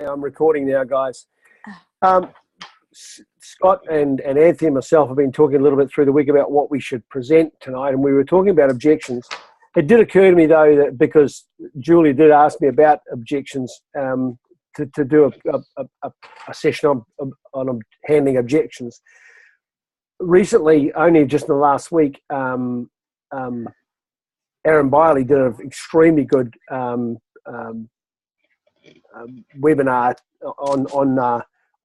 I'm recording now, guys. Scott and Anthony and myself have been talking a little bit through the week about what we should present tonight, and we were talking about objections. It did occur to me, though, that because Julia did ask me about objections, to do a session on handling objections. Recently, only just in the last week, Aaron Biley did an extremely good webinar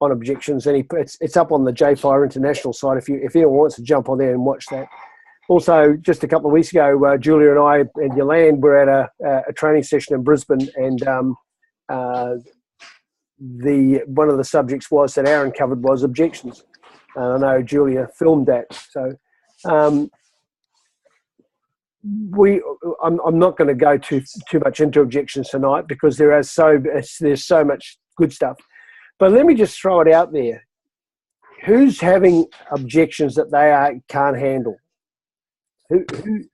on objections, and it's up on the JFire International site if anyone wants to jump on there and watch that. Also, just a couple of weeks ago, Julia and I and Yolande were at a training session in Brisbane, and one of the subjects was that Aaron covered was objections. I know Julia filmed that, so I'm not going to go too much into objections tonight because there's so much good stuff. But let me just throw it out there: who's having objections that they can't handle?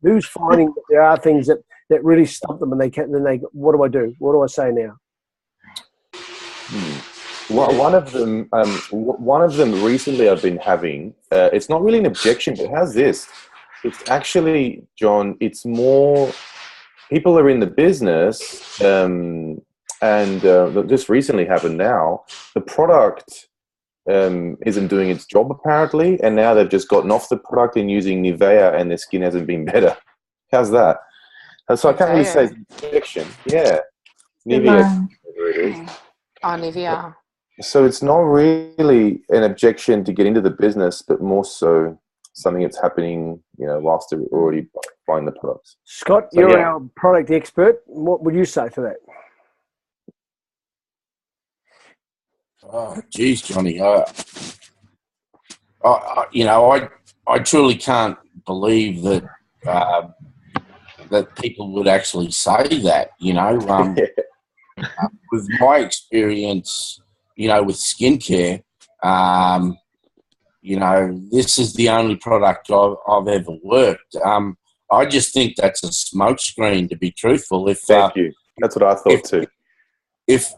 Who's finding that there are things that really stop them, and they can't? Then what do I do? What do I say now? Well, one of them recently I've been having. It's not really an objection, but it has this. It's actually, John. It's more people are in the business, and this recently happened. Now the product isn't doing its job apparently, and now they've just gotten off the product and using Nivea, and their skin hasn't been better. How's that? So I can't really say it's an objection. Yeah, Nivea. It is. Oh, Nivea. So it's not really an objection to get into the business, but more so something that's happening, whilst they're already buying the products. Scott, you're our product expert. What would you say to that? Oh, geez, Johnny. I truly can't believe that that people would actually say that. With my experience, with skincare, this is the only product I've ever worked. I just think that's a smokescreen, to be truthful. Thank you. That's what I thought too. If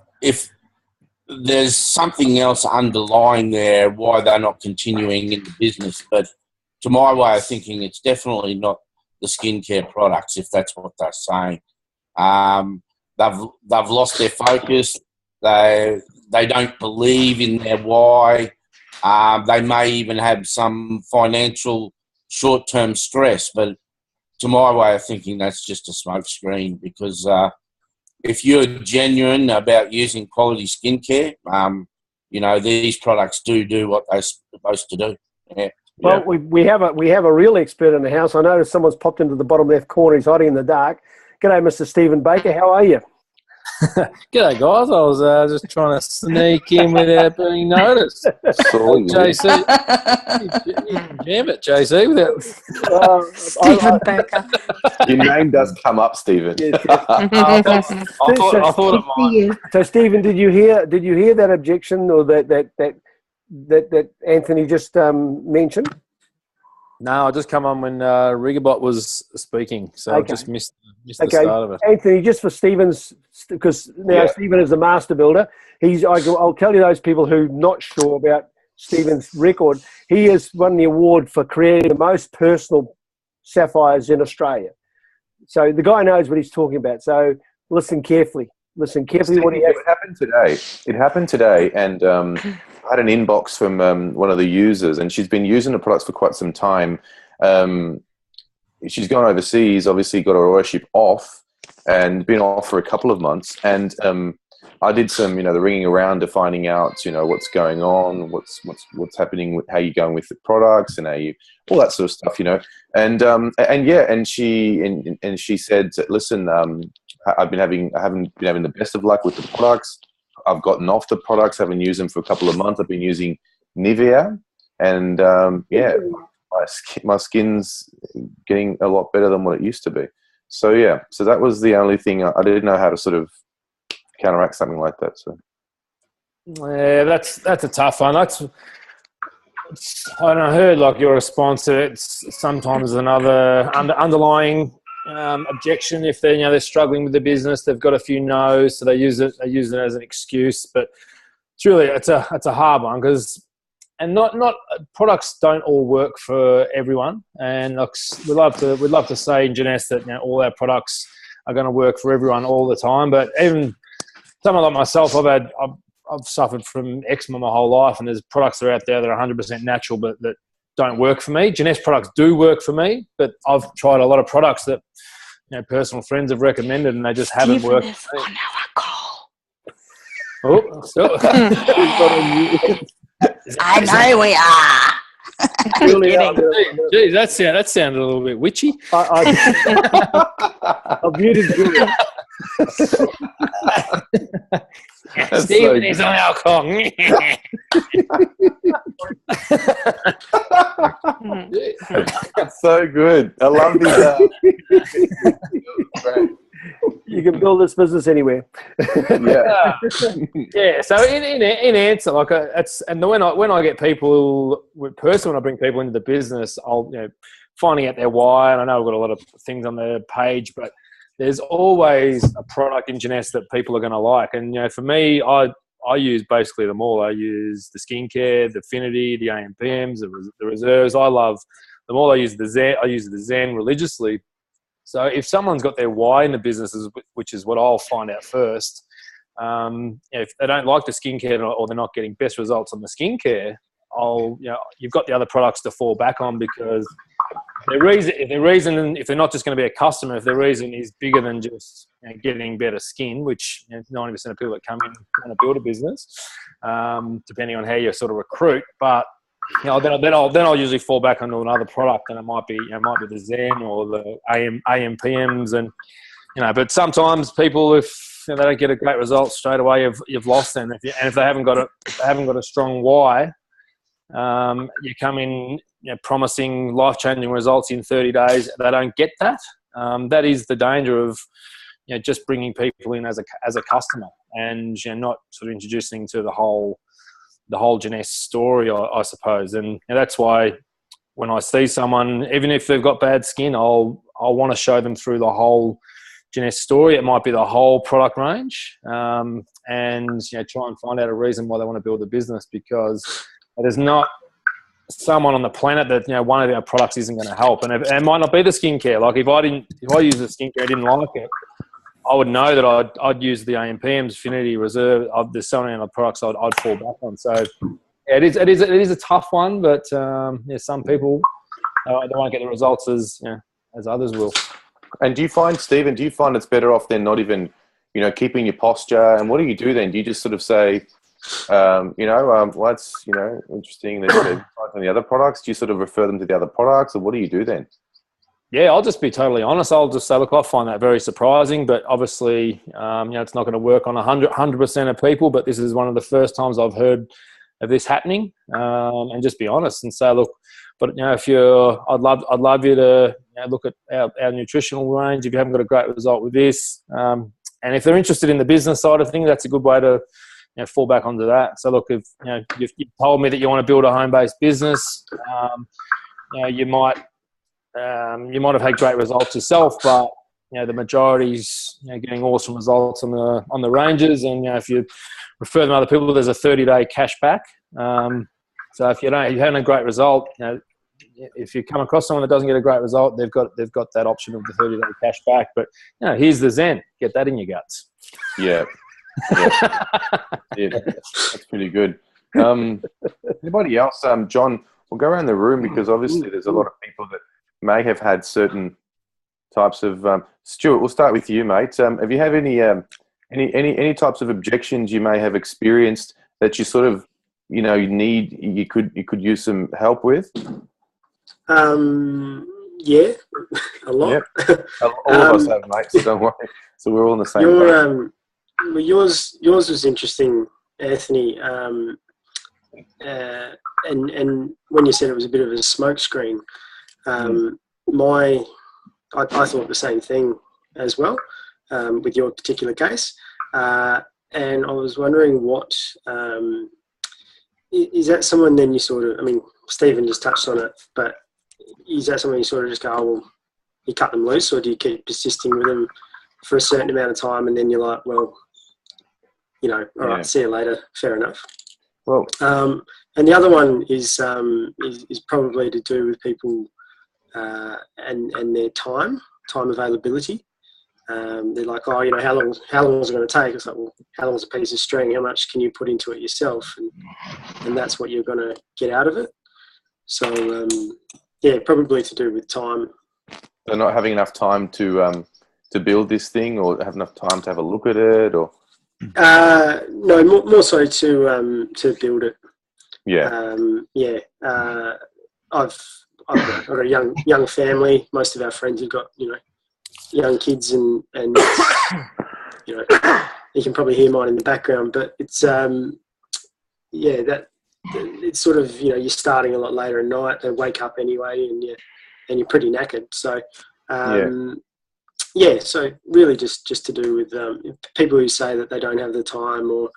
there's something else underlying there, why they're not continuing in the business. But to my way of thinking, it's definitely not the skincare products, if that's what they're saying. They've lost their focus. They don't believe in their why. They may even have some financial short-term stress. But to my way of thinking, that's just a smokescreen, because if you're genuine about using quality skincare, these products do what they're supposed to do. Yeah. Well, we have a real expert in the house. I noticed someone's popped into the bottom left corner. He's hiding in the dark. G'day, Mr. Stephen Baker. How are you? G'day, guys. I was just trying to sneak in without being noticed. JC, you can jam it, JC. Stephen Baker. Your name does come up, Stephen. Yes. I thought it might. So, Stephen, did you hear that objection or that Anthony just mentioned? No, I just come on when Rigobot was speaking, so I just missed the start of it. Anthony, just for Stephen's, because now Stephen is the master builder. I'll tell you those people who are not sure about Stephen's record. He has won the award for creating the most personal sapphires in Australia. So the guy knows what he's talking about. So listen carefully. What he has. It happened today, and I had an inbox from one of the users, and she's been using the products for quite some time. She's gone overseas, obviously got her ownership off, and been off for a couple of months. And I did some, the ringing around to finding out, what's going on, what's happening, how you're going with the products, and all that sort of stuff, And she said, listen, I haven't been having the best of luck with the products. I've gotten off the products. I haven't used them for a couple of months. I've been using Nivea, and my skin's getting a lot better than what it used to be. So that was the only thing. I didn't know how to sort of counteract something like that. So yeah, that's a tough one. I heard like your response to it. Sometimes another underlying objection if they're struggling with the business. They've got a few no's, so they use it as an excuse. But it's a hard one and not products don't all work for everyone. And we'd love to say in Jeunesse that all our products are going to work for everyone all the time. But even someone like myself, I've suffered from eczema my whole life, and there's products that are out there that are 100% natural, but that don't work for me. Jeunesse products do work for me, but I've tried a lot of products that personal friends have recommended, and they just haven't worked for me. On our call. Oh, so. I know we are. Geez, that sounded a little bit witchy. I muted Julie. Stephen is on alcohol. That's so good. I love these. You can build this business anywhere. Yeah. Yeah. So in answer, when I get people, personally, when I bring people into the business, I'll finding out their why, and I know I've got a lot of things on the page, but there's always a product in Jeunesse that people are going to like. And for me, I use basically them all. I use the skincare, the Affinity, the AMPMs, the reserves. I love them all. I use the Zen religiously. So if someone's got their why in the business, which is what I'll find out first, if they don't like the skincare or they're not getting best results on the skincare, you've got the other products to fall back on, because if they're not just going to be a customer, if their reason is bigger than just getting better skin, which 90% of people that come in want to build a business, depending on how you sort of recruit. But then I'll usually fall back onto another product, and it might be the Zen or the AMPMs, and But sometimes people, if they don't get a great result straight away, you've lost them. If they haven't got a strong why, you come in promising life-changing results in 30 days. They don't get that. That is the danger of just bringing people in as a customer, and not sort of introducing to the whole Jeunesse story, I suppose. And that's why when I see someone, even if they've got bad skin, I'll want to show them through the whole Jeunesse story. It might be the whole product range, and try and find out a reason why they want to build a business, because there's not someone on the planet that one of our products isn't going to help, and it might not be the skincare. Like if I use the skincare, I didn't like it, I would know that I'd use the AMPMs, Affinity, Reserve. There's so many other products I'd fall back on. So it is a tough one, but some people they won't get the results as others will. And do you find, Stephen, it's better off than not even keeping your posture? And what do you do then? Do you just sort of say, well, that's interesting that they've tried on the other products? Do you sort of refer them to the other products, or what do you do then? Yeah, I'll just be totally honest. I'll just say, look, I find that very surprising, but obviously, it's not going to work on 100% of people, but this is one of the first times I've heard of this happening, and just be honest and say, look, but I'd love you to look at our nutritional range if you haven't got a great result with this, and if they're interested in the business side of things, that's a good way to fall back onto that. So look, if you've told me that you want to build a home-based business, you might have had great results yourself, but the majority's getting awesome results on the ranges, and if you refer them to other people, there's a 30-day cash back. So if you haven't a great result, if you come across someone that doesn't get a great result, they've got that option of the 30-day cash back. But here's the Zen: get that in your guts. Yeah, yeah, that's pretty good. Anybody else? John, we'll go around the room because obviously there's a lot of people that may have had certain types of. Stuart, we'll start with you, mate. Have you had any types of objections you may have experienced that you sort of you could use some help with? Yeah, a lot. Yep. All of us have, mate. So don't worry. So we're all in the same boat. Yours was interesting, Anthony. And when you said it was a bit of a smokescreen, I thought the same thing as well with your particular case. And I was wondering what is that someone then you sort of, Stephen just touched on it, but is that someone you sort of just go, oh, well, you cut them loose, or do you keep persisting with them for a certain amount of time, and then you're like, well, all right, see you later, fair enough. Well, and the other one is probably to do with people and their time availability. They're like, oh, how long is it going to take? It's like, well, how long is a piece of string? How much can you put into it yourself? And that's what you're going to get out of it. So, probably to do with time. So not having enough time to build this thing, or have enough time to have a look at it, or no, more so to build it. I've got a young family. Most of our friends have got young kids, and you can probably hear mine in the background. But it's it's sort of you're starting a lot later at night. They wake up anyway, and you're pretty knackered. So so really just to do with people who say that they don't have the time, or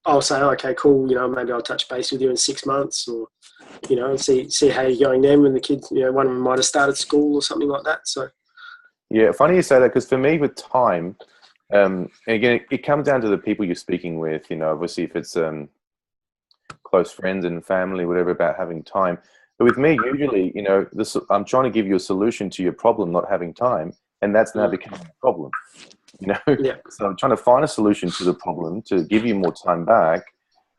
I'll say, okay, cool, maybe I'll touch base with you in 6 months, or and see how you're going then when the kids, one of them might have started school or something like that. So funny you say that, because for me with time, again, it comes down to the people you're speaking with. Obviously if it's close friends and family, whatever, about having time. But with me, usually, I'm trying to give you a solution to your problem, not having time, and that's now becoming a problem. So I'm trying to find a solution to the problem to give you more time back,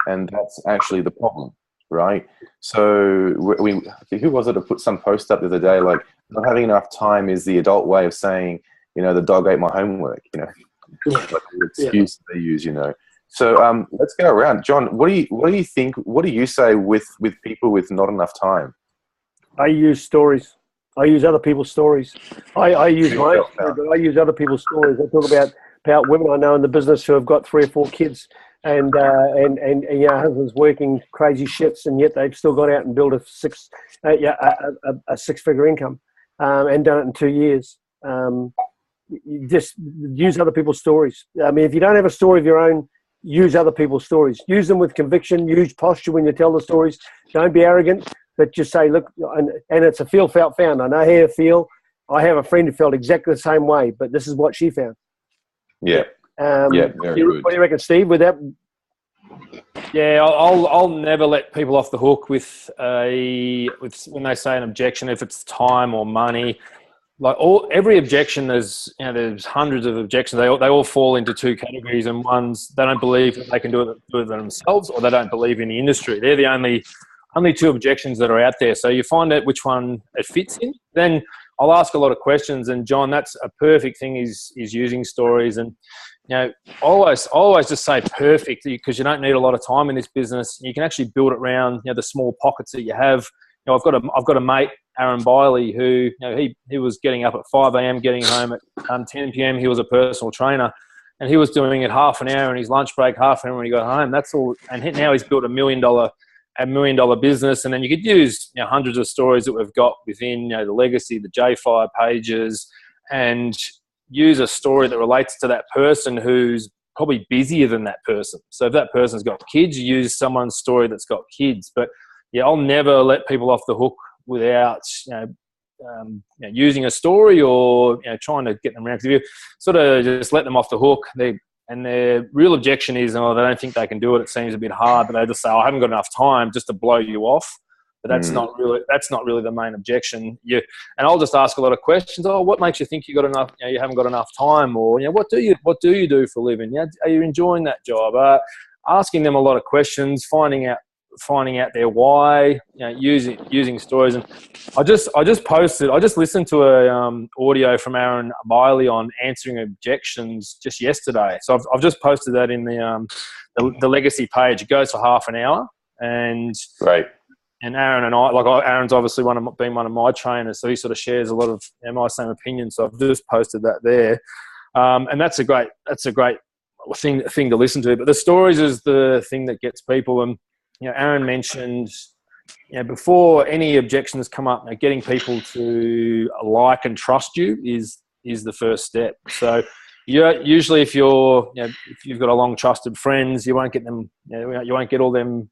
and that's actually the problem, right? So who was it to put some post up the other day, like, not having enough time is the adult way of saying, the dog ate my homework, like the excuse they use, So let's go around. John, what do you think? What do you say with people with not enough time? I use stories. I use other people's stories. I use my own story, but I use other people's stories. I talk about women I know in the business who have got 3 or 4 kids, and husband's working crazy shifts, and yet they've still gone out and built a six-figure income, and done it in 2 years. You just use other people's stories. I mean, if you don't have a story of your own, use other people's stories. Use them with conviction. Use posture when you tell the stories. Don't be arrogant, but just say, look, and it's a feel, felt, found. I know how you feel. I have a friend who felt exactly the same way, but this is what she found. Yeah. Very good. What do you reckon, Steve, with that? Yeah, I'll never let people off the hook with when they say an objection, if it's time or money. Like every objection, there's hundreds of objections. They all fall into 2 categories, and one's they don't believe that they can do it themselves, or they don't believe in the industry. They're the only 2 objections that are out there. So you find out which one it fits in. Then I'll ask a lot of questions, and John, that's a perfect thing is using stories. And always just say perfect, because you don't need a lot of time in this business. You can actually build it around the small pockets that you have. I've got a mate, Aaron Biley, who he was getting up at 5 a.m, getting home at 10 p.m. He was a personal trainer, and he was doing it half an hour in his lunch break, half an hour when he got home. That's all. And now he's built $1 million business. And then you could use hundreds of stories that we've got within the legacy, the J5 pages, and use a story that relates to that person who's probably busier than that person. So if that person's got kids, use someone's story that's got kids. But I'll never let people off the hook without using a story or trying to get them around. Because if you sort of just let them off the hook, their real objection is, they don't think they can do it. It seems a bit hard, but they just say, I haven't got enough time, just to blow you off. But that's not really the main objection. And I'll just ask a lot of questions. Oh, what makes you think you haven't got enough time? Or what do you do for a living? Are you enjoying that job? Asking them a lot of questions, finding out their why, using stories. And I just listened to a audio from Aaron Biley on answering objections just yesterday. So I've just posted that in the legacy page. It goes for half an hour, and right. And Aaron and Aaron's obviously been one of my trainers, so he sort of shares a lot of my same opinion. So I've just posted that there, and that's a great thing to listen to. But the stories is the thing that gets people. And Aaron mentioned, before any objections come up, getting people to like and trust you is the first step. So usually if you've got a long trusted friends, you won't get them. You won't get all them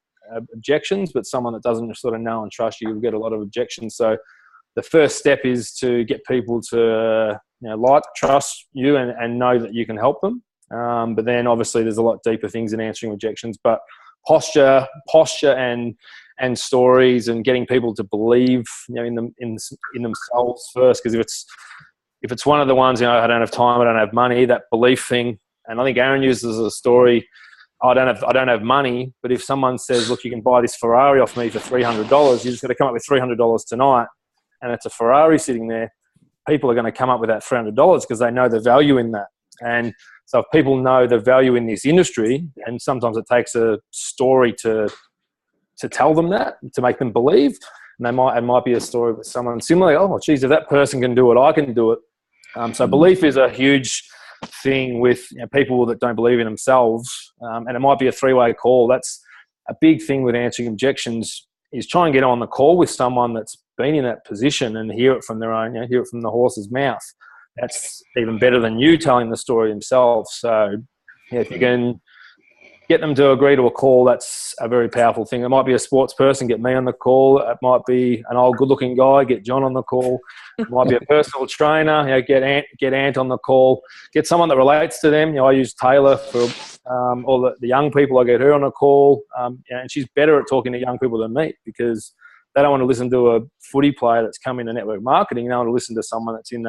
objections, but someone that doesn't sort of know and trust you will get a lot of objections. So the first step is to get people to like, trust you and know that you can help them. But then obviously there's a lot deeper things in answering objections. But posture and stories and getting people to believe in themselves first. Because if it's one of the ones, I don't have time, I don't have money, that belief thing. And I think Aaron uses a story, I don't have money, but if someone says, look, you can buy this Ferrari off me for $300, you just got to come up with $300 tonight, and it's a Ferrari sitting there, people are going to come up with that $300 because they know the value in that. And so if people know the value in this industry, and sometimes it takes a story to tell them that, to make them believe, and it might be a story with someone similar, oh, geez, if that person can do it, I can do it. So belief is a huge thing with people that don't believe in themselves, and it might be a three-way call. That's a big thing with answering objections, is try and get on the call with someone that's been in that position and hear it from their own, hear it from the horse's mouth. That's even better than you telling the story themselves. So if you can get them to agree to a call, that's a very powerful thing. It might be a sports person, get me on the call. It might be an old good-looking guy, get John on the call. It might be a personal trainer, get Ant on the call. Get someone that relates to them. I use Taylor for all the young people. I get her on a call, and she's better at talking to young people than me, because they don't want to listen to a footy player that's come into network marketing. They want to listen to someone that's in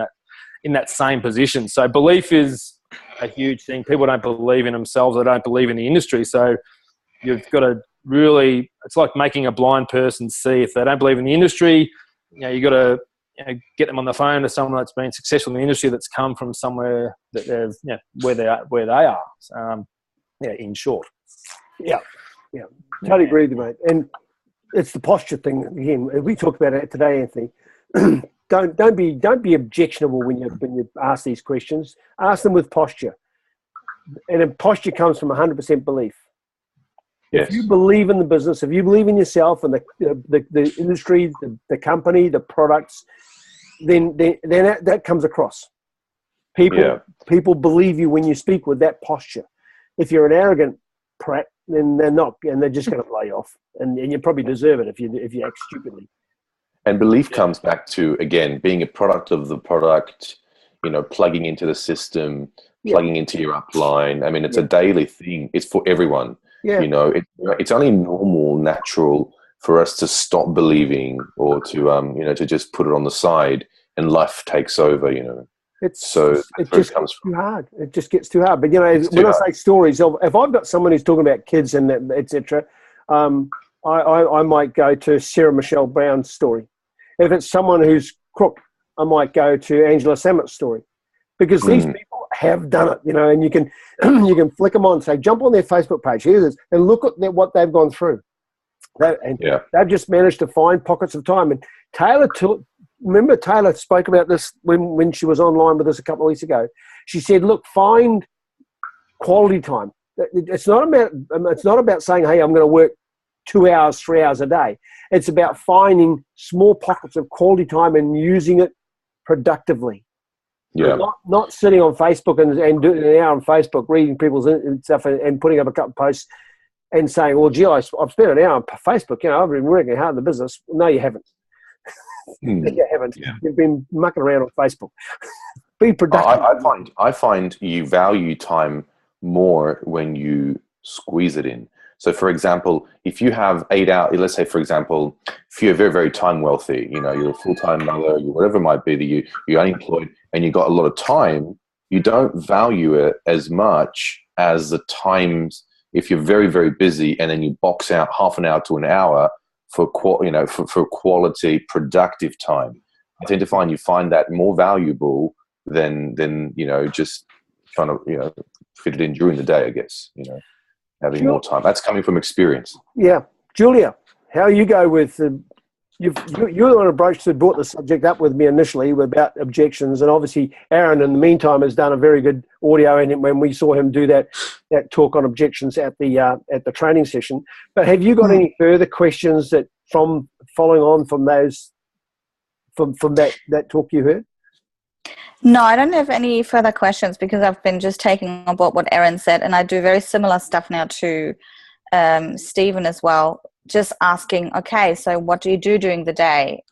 that same position. So belief is a huge thing. People don't believe in themselves. They don't believe in the industry. So you've got to really, it's like making a blind person see. If they don't believe in the industry, you've got to get them on the phone to someone that's been successful in the industry, that's come from somewhere that they've, where they are. In short. Yeah. Totally agree with you, mate. And it's the posture thing again. We talked about it today, Anthony. Don't be objectionable when you ask these questions. Ask them with posture, and posture comes from 100% belief. Yes. If you believe in the business, if you believe in yourself and the industry, the company, the products, then that comes across. People believe you when you speak with that posture. If you're an arrogant prat, then they're not, and they're just going to blow you off, and you probably deserve it if you act stupidly. And belief comes back to, again, being a product of the product, plugging into the system, plugging into your upline. I mean, it's a daily thing. It's for everyone. Yeah. It's only normal, natural for us to stop believing, or to just put it on the side, and life takes over, It just gets too hard. It just gets too hard. But, when I say stories, if I've got someone who's talking about kids and et cetera, I might go to Sarah Michelle Brown's story. If it's someone who's crook, I might go to Angela Sammett's story, because these people have done it, and you can flick them on and say, jump on their Facebook page, here it is, and look at what they've gone through. They've just managed to find pockets of time. And remember Taylor spoke about this when she was online with us a couple of weeks ago. She said, look, find quality time. It's not about saying, hey, I'm going to work 2 hours, 3 hours a day. It's about finding small pockets of quality time and using it productively. Yeah. Not sitting on Facebook and doing an hour on Facebook, reading people's stuff and putting up a couple of posts and saying, well, gee, I've spent an hour on Facebook. I've been working hard in the business. No, you haven't. You haven't. Yeah. You've been mucking around on Facebook. Be productive. I find you value time more when you squeeze it in. So, for example, if you have 8 hours, let's say, for example, if you're very, very time wealthy, you're a full-time mother, whatever it might be, that you're unemployed and you've got a lot of time, you don't value it as much as the times if you're very, very busy and then you box out half an hour to an hour for quality, productive time. I tend to find you find that more valuable than just trying to fit it in during the day, I guess, having more time. That's coming from experience. Yeah. Julia, how you go with you're the one who brought the subject up with me initially about objections, and obviously Aaron in the meantime has done a very good audio, and when we saw him do that talk on objections at the training session. But have you got any further questions that from following on from those from that talk you heard? No, I don't have any further questions, because I've been just taking on board what Aaron said, and I do very similar stuff now to Stephen as well. Just asking, okay, so what do you do during the day?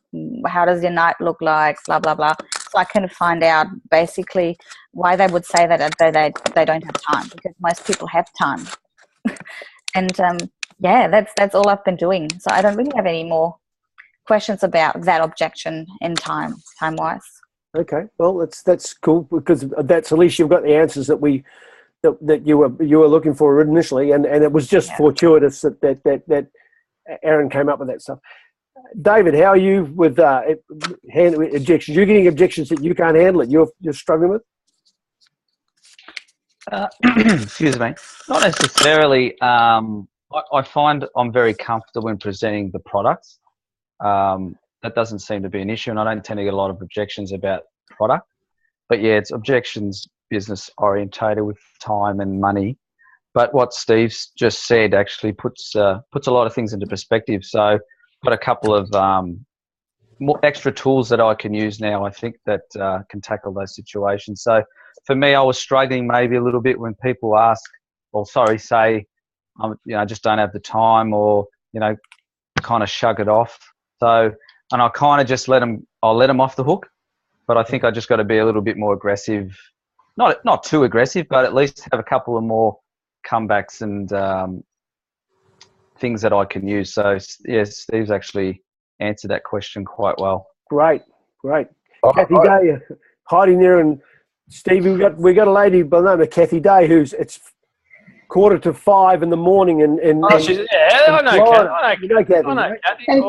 how does your night look like, blah, blah, blah. So I can find out basically why they would say that they don't have time, because most people have time. And yeah, that's all I've been doing. So I don't really have any more questions about that objection in time-wise. Okay, well, that's cool, because that's, at least you've got the answers that you were looking for initially, and it was just fortuitous that Erin came up with that stuff. David, how are you with handling objections? You're getting objections that you can't handle it. You're struggling with. Excuse me. Not necessarily. I find I'm very comfortable in presenting the products. That doesn't seem to be an issue, and I don't tend to get a lot of objections about product. But yeah, it's objections business orientated with time and money. But what Steve's just said actually puts a lot of things into perspective. So I've got a couple of more extra tools that I can use now, I think, that can tackle those situations. So for me, I was struggling maybe a little bit when people ask, say, I just don't have the time, or, kind of shrug it off. So, and I kind of just I'll let them off the hook, but I think I just got to be a little bit more aggressive, not too aggressive, but at least have a couple of more comebacks and things that I can use. So yes, Steve's actually answered that question quite well. Great. Kathy Day hiding there, and Stevie, we got a lady by the name of Kathy Day it's 4:45 in the morning, and I know Kathy. You know Kathy. I know Kathy. Hey,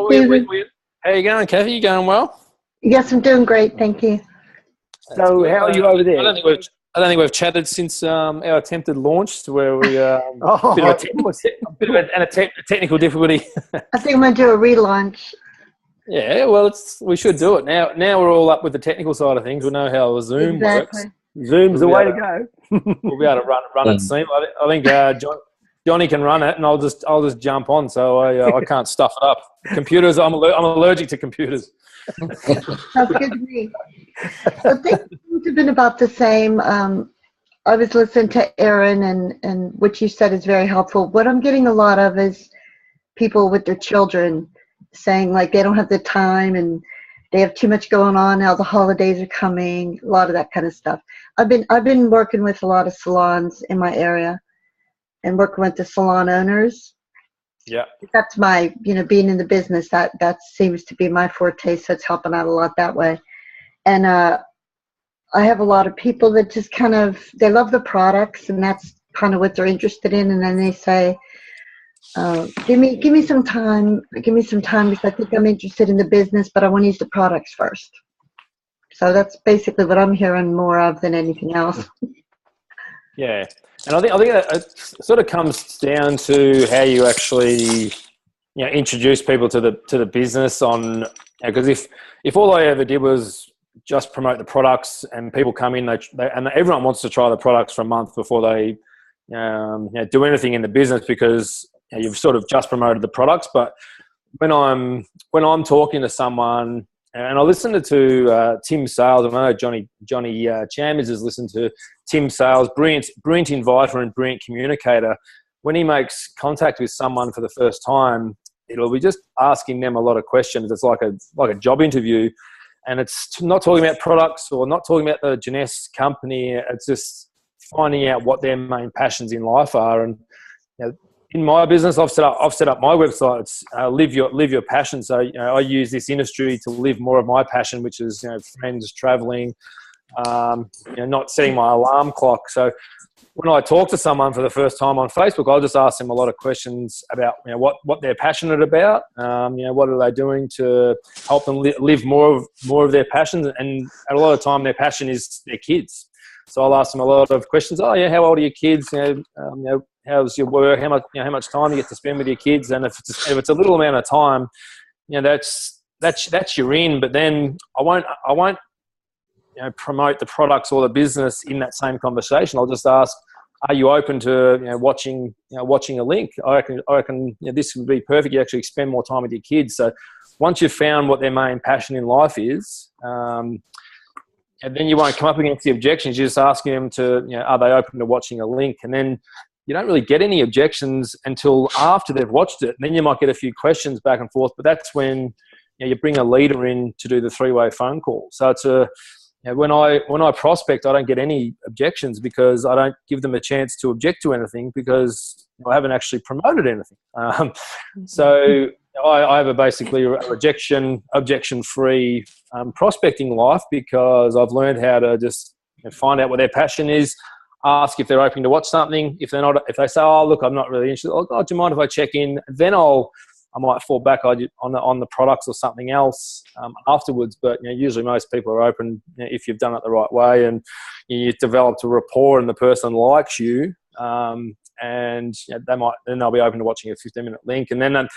How you going, Kathy? You going well? yes, I'm doing great, thank you. So how are you over there? I don't think we've chatted since our attempted launch, where we a technical difficulty. I think I'm going to do a relaunch. Yeah, well, we should do it now. Now we're all up with the technical side of things. We know how Zoom works. Zoom's the way to go. We'll be able to run it soon. I think Johnny can run it, and I'll just jump on. So I can't stuff it up. Computers, I'm allergic to computers. Sounds good to me. So things have been about the same. I was listening to Erin, and what you said is very helpful. What I'm getting a lot of is people with their children saying like they don't have the time and they have too much going on now. The holidays are coming. A lot of that kind of stuff. I've been working with a lot of salons in my area, and working with the salon owners. Yeah, that's my being in the business. That seems to be my forte. So it's helping out a lot that way. And I have a lot of people that just they love the products, and that's kind of what they're interested in. And then they say, give me some time. Give me some time because I think I'm interested in the business, but I want to use the products first. So that's basically what I'm hearing more of than anything else. Yeah, and I think that it sort of comes down to how you actually introduce people to the business on, because if all I ever did was just promote the products and people come in, and everyone wants to try the products for a month before they do anything in the business, because you've sort of just promoted the products. But when I'm talking to someone, and I listened to Tim Sales, and I know Johnny Chambers has listened to Tim Sales, brilliant inviter and brilliant communicator. When he makes contact with someone for the first time, it'll be just asking them a lot of questions. It's like a job interview, and it's not talking about products or not talking about the Jeunesse company. It's just finding out what their main passions in life are. And in my business, I've set up my website. It's live your passion. So I use this industry to live more of my passion, which is friends, traveling, not setting my alarm clock. So when I talk to someone for the first time on Facebook, I'll just ask them a lot of questions about what they're passionate about. What are they doing to help them live more of their passions? And a lot of time, their passion is their kids. So I'll ask them a lot of questions. Oh yeah, how old are your kids? How's your work? How much time you get to spend with your kids? And if it's a little amount of time, that's your in. But then I won't promote the products or the business in that same conversation. I'll just ask, are you open to watching a link? I reckon this would be perfect. You actually spend more time with your kids. So once you've found what their main passion in life is, and then you won't come up against the objections. You're just asking them to, are they open to watching a link? And then you don't really get any objections until after they've watched it. And then you might get a few questions back and forth. But that's when, you bring a leader in to do the three-way phone call. So it's when I prospect, I don't get any objections because I don't give them a chance to object to anything because I haven't actually promoted anything. So I have basically a objection-free prospecting life because I've learned how to just find out what their passion is, ask if they're open to watch something. If they're not, if they say, "Oh, look, I'm not really interested," "Oh, do you mind if I check in?" Then I might fall back on the products or something else afterwards. But usually most people are open if you've done it the right way and you've developed a rapport and the person likes you. And they'll be open to watching a 15-minute link, and then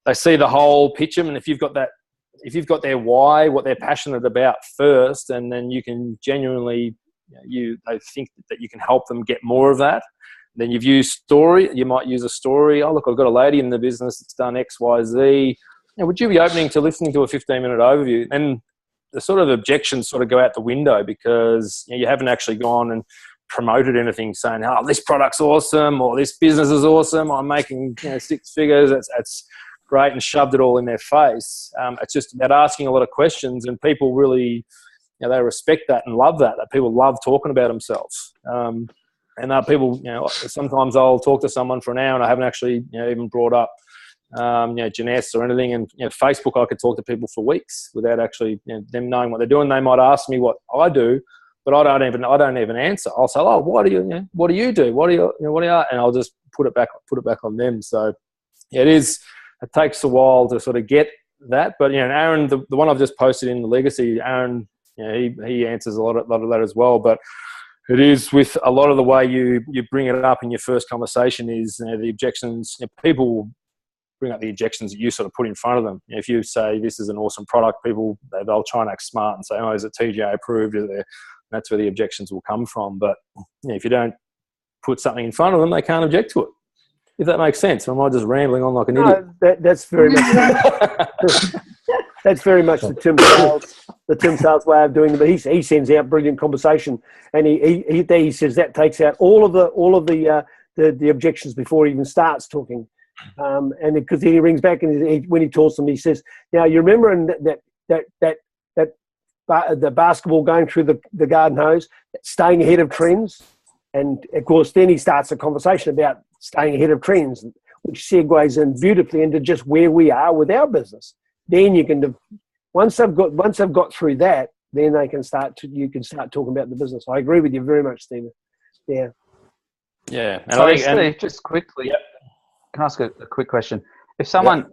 they see the whole picture. And if you've got their why, what they're passionate about first, and then you can genuinely, they think that you can help them get more of that. Then you've used story. You might use a story. "Oh, look, I've got a lady in the business that's done X, Y, Z. Would you be opening to listening to a 15-minute overview?" And the sort of objections sort of go out the window because you haven't actually gone and promoted anything saying, "Oh, this product's awesome," or "This business is awesome. I'm making 6 figures. That's great," and shoved it all in their face. It's just about asking a lot of questions, and people really, they respect that and love that. That people love talking about themselves. And people, sometimes I'll talk to someone for an hour and I haven't actually, even brought up, Jeunesse or anything. And Facebook, I could talk to people for weeks without actually them knowing what they're doing. They might ask me what I do, but I don't even answer. I'll say, "Oh, what do you do? What do you, and I'll just put it back on them." So it takes a while to sort of get that. But Aaron, the one I've just posted in the legacy, Aaron, he answers a lot of that as well. But it is with a lot of the way you bring it up in your first conversation is the objections. People bring up the objections that you sort of put in front of them. If you say this is an awesome product, people they'll try and act smart and say, "Oh, is it TGA approved?" That's where the objections will come from. But if you don't put something in front of them, they can't object to it. If that makes sense. Am I just rambling on like an idiot? That's very much. That's very much the Tim Sales way of doing it. But he sends out brilliant conversation, and he says that takes out all of the objections before he even starts talking. And because he rings back and when he talks to them, he says, "Now you remember in the basketball going through the garden hose, staying ahead of trends." And of course, then he starts a conversation about staying ahead of trends, which segues in beautifully into just where we are with our business. Then you can, once they've got through that, then you can start talking about the business. I agree with you very much, Stephen. Yeah. Yeah. And so Steve, just quickly, can I ask a quick question? If someone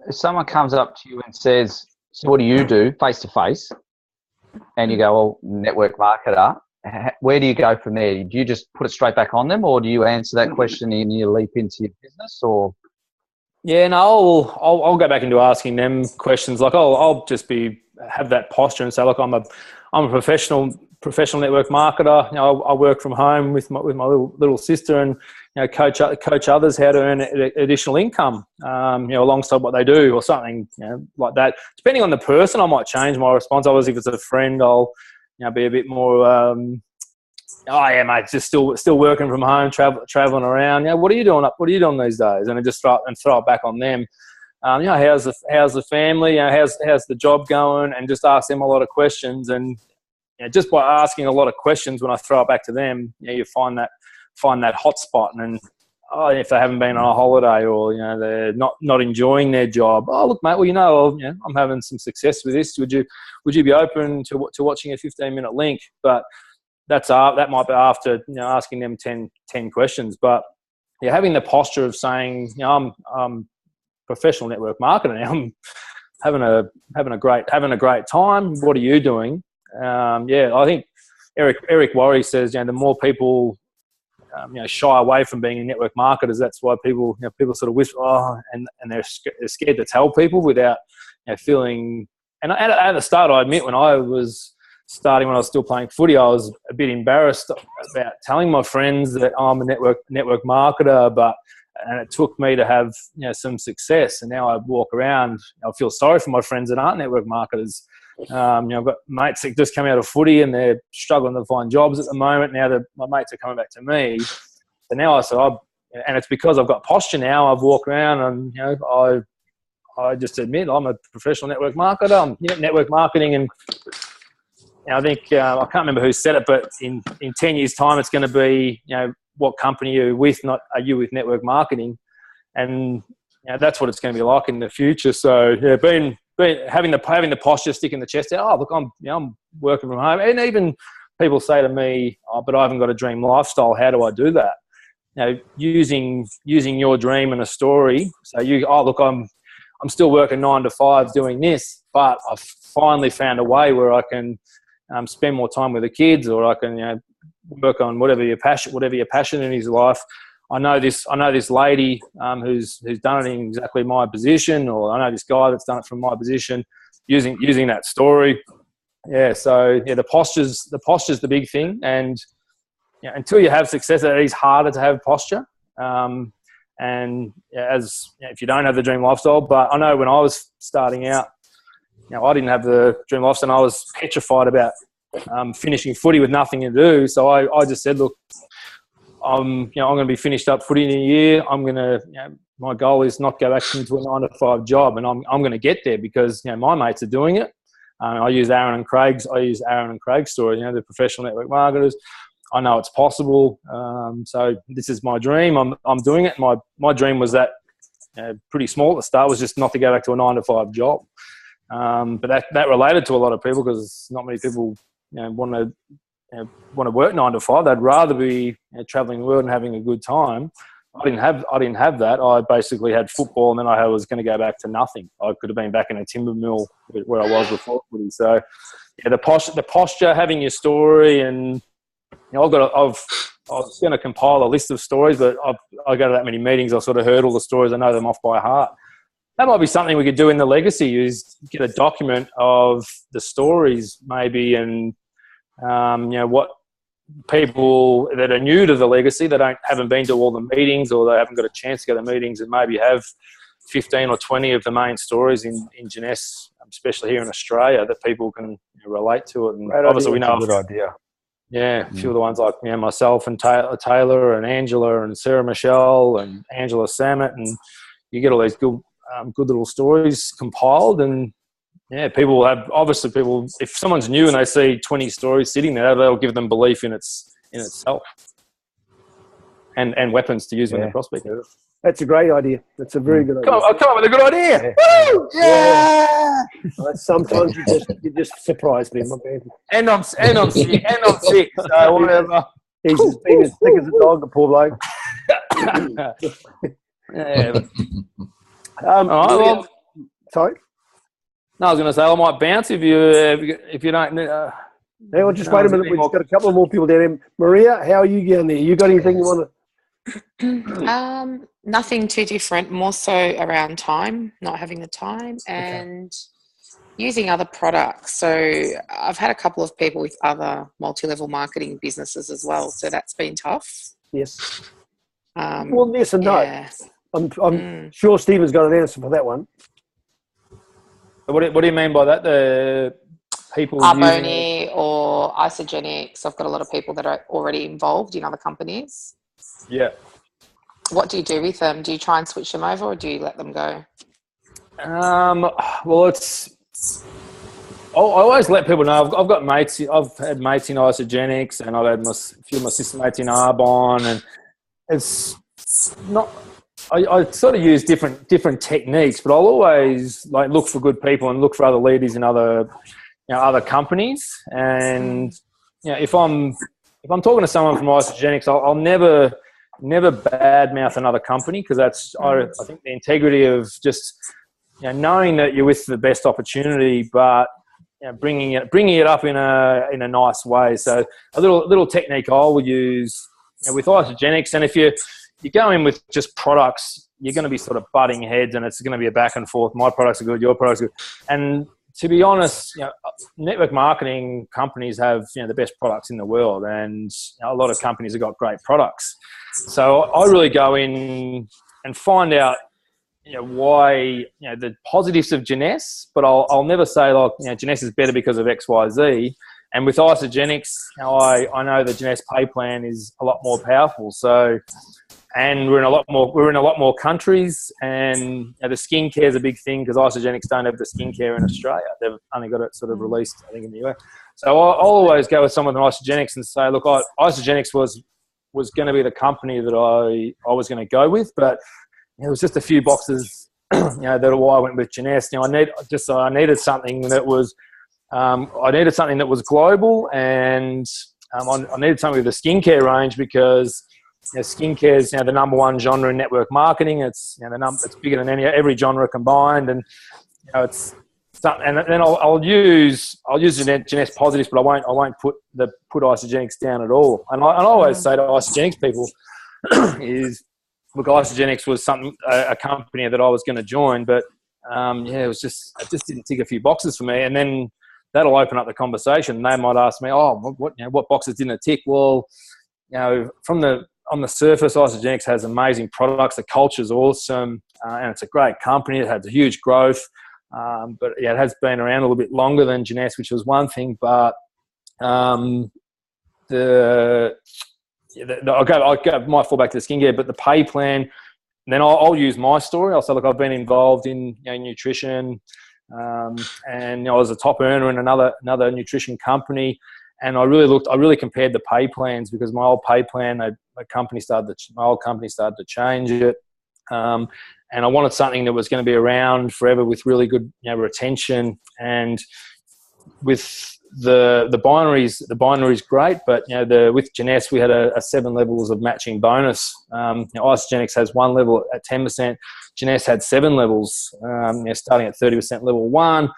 comes up to you and says, "So what do you do face to face?" and you go, "Well, network marketer," where do you go from there? Do you just put it straight back on them, or do you answer that question and you leap into your business, or? Yeah, no, I'll go back into asking them questions. Like I'll just have that posture and say, "Look, I'm a professional network marketer. I work from home with my little sister, and coach others how to earn additional income, alongside what they do or something, like that." Depending on the person, I might change my response. Obviously, if it's a friend, I'll be a bit more. "Oh yeah, mate, just still working from home, traveling around. What are you doing? What are you doing these days?" And I just throw it back on them. How's the family? How's the job going? And just ask them a lot of questions. And just by asking a lot of questions, when I throw it back to them, you find that hot spot. And if they haven't been on a holiday or they're not enjoying their job, "Oh look, mate, well I'm having some success with this. Would you be open to watching a 15-minute link?" But that might be after asking them 10 questions. But having the posture of saying, I'm professional network marketer now. I'm having a great time. What are you doing? I think Eric Worre says, the more people shy away from being network marketers, that's why people sort of whisper, and they're scared to tell people without feeling. And at the start, I admit, when I was starting, when I was still playing footy, I was a bit embarrassed about telling my friends that I'm a network marketer, and it took me to have some success. And now I walk around, I feel sorry for my friends that aren't network marketers. I've got mates that just come out of footy and they're struggling to find jobs at the moment. Now my mates are coming back to me. So now and it's because I've got posture now. I've walked around and I just admit I'm a professional network marketer. I'm network marketing, and I think I can't remember who said it, but in 10 years' time, it's going to be what company are you with, not are you with network marketing, and that's what it's going to be like in the future. So having the posture, sticking the chest out. Oh, look, I'm working from home, and even people say to me, "Oh, but I haven't got a dream lifestyle. How do I do that?" Using your dream and a story. So look, I'm still working 9 to 5 doing this, but I've finally found a way where I can spend more time with the kids, or I can work on whatever your passion in his life. I know this lady who's done it in exactly my position, or I know this guy that's done it from my position, using that story. Yeah, so the posture's the big thing, and until you have success, it is harder to have posture. And if you don't have the dream lifestyle, but I know when I was starting out, I didn't have the dream lifestyle, and I was petrified about finishing footy with nothing to do. So I just said, look, I'm going to be finished up footy in a year. I'm going to, my goal is not go back into a 9 to 5 job, and I'm going to get there because my mates are doing it. I use Aaron and Craig's story. The professional network marketers. I know it's possible. So this is my dream. I'm doing it. My dream was that pretty small at the start, was just not to go back to a 9 to 5 job. But that related to a lot of people, because not many people want to work 9 to 5. They'd rather be traveling the world and having a good time. I didn't have that. I basically had football, and then I was going to go back to nothing. I could have been back in a timber mill where I was before footy. So the posture, having your story, and I was going to compile a list of stories, but I go to that many meetings. I sort of heard all the stories. I know them off by heart. That might be something we could do in the legacy, is get a document of the stories maybe, and what people that are new to the legacy, that haven't been to all the meetings, or they haven't got a chance to go to meetings, and maybe have 15 or 20 of the main stories in Jeunesse, especially here in Australia, that people can relate to it. And obviously we know a good idea. Yeah, a few of the ones like myself and Taylor and Angela and Sarah Michelle and Angela Samet, and you get all these good little stories compiled. And people, if someone's new and they see 20 stories sitting there, they'll give them belief in itself, and weapons to use when they're prospecting. That's a great idea. That's a very good idea. Come up with a good idea. Yeah. Woo! Yeah! Sometimes you just surprise me, my man. And I'm sick. So whatever. He's as big as thick as a dog, the poor bloke. Yeah. Sorry. No, I was going to say I might bounce if you don't. Well, just wait a minute. We've got a couple of more people down there. Maria, how are you down there? You got anything you want to? Nothing too different. More so around time, not having the time, and using other products. So I've had a couple of people with other multi-level marketing businesses as well. So that's been tough. Yes. Well, yes and no. Yeah. I'm sure Stephen's got an answer for that one. What do you mean by that? The people Arboni or Isogenics. I've got a lot of people that are already involved in other companies. Yeah. What do you do with them? Do you try and switch them over, or do you let them go? Well, I always let people know. I've got mates. I've had mates in Isogenics, and I've had a few of my sister mates in Arbon, and it's not. I sort of use different techniques, but I'll always look for good people and look for other leaders in other companies. And if I'm talking to someone from Isogenics, I'll never badmouth another company, because that's I think the integrity of just knowing that you're with the best opportunity, but bringing it up in a nice way. So a little technique I would use with Isogenics, and if you go in with just products, you're going to be sort of butting heads, and it's going to be a back and forth. My products are good, your products are good. And to be honest, network marketing companies have the best products in the world, and a lot of companies have got great products. So I really go in and find out why the positives of Jeunesse, but I'll never say Jeunesse is better because of X, Y, Z. And with Isogenics, I know the Jeunesse pay plan is a lot more powerful. So and we're in a lot more countries, and you know, the skincare is a big thing because Isogenics don't have the skincare in Australia. They've only got it sort of released, I think, in the US. So I'll always go with someone with Isogenics and say, look, Isogenics was going to be the company that I was going to go with, but you know, it was just a few boxes, you know, that why I went with Jeunesse. You know, I needed something that was global, and I needed something with the skincare range because you know, skincare is, you know, the number one genre in network marketing. It's, you know, it's bigger than every genre combined, and you know, it's something. And then I'll use the Jeunesse positives, but I won't put Isogenics down at all. And I always say to Isogenics people is, look, Isogenics was a company that I was going to join, but yeah, it just didn't tick a few boxes for me. And then that'll open up the conversation. They might ask me, oh, what boxes didn't it tick? Well, you know, on the surface, Isogenics has amazing products. The culture's awesome, and it's a great company. It has a huge growth, but yeah, it has been around a little bit longer than Jeunesse, which was one thing. But I'll go might fall back to the skincare, but the pay plan. And then I'll use my story. I'll say, look, I've been involved in, you know, nutrition, and you know, I was a top earner in another nutrition company. And I really compared the pay plans because my old pay plan, my old company started to change it. And I wanted something that was going to be around forever with really good, you know, retention. And with the binary's great, but you know, with Jeunesse we had a 7 levels of matching bonus. You know, Isogenics has 1 level at 10%. Jeunesse had 7 levels, you know, starting at 30% level 1,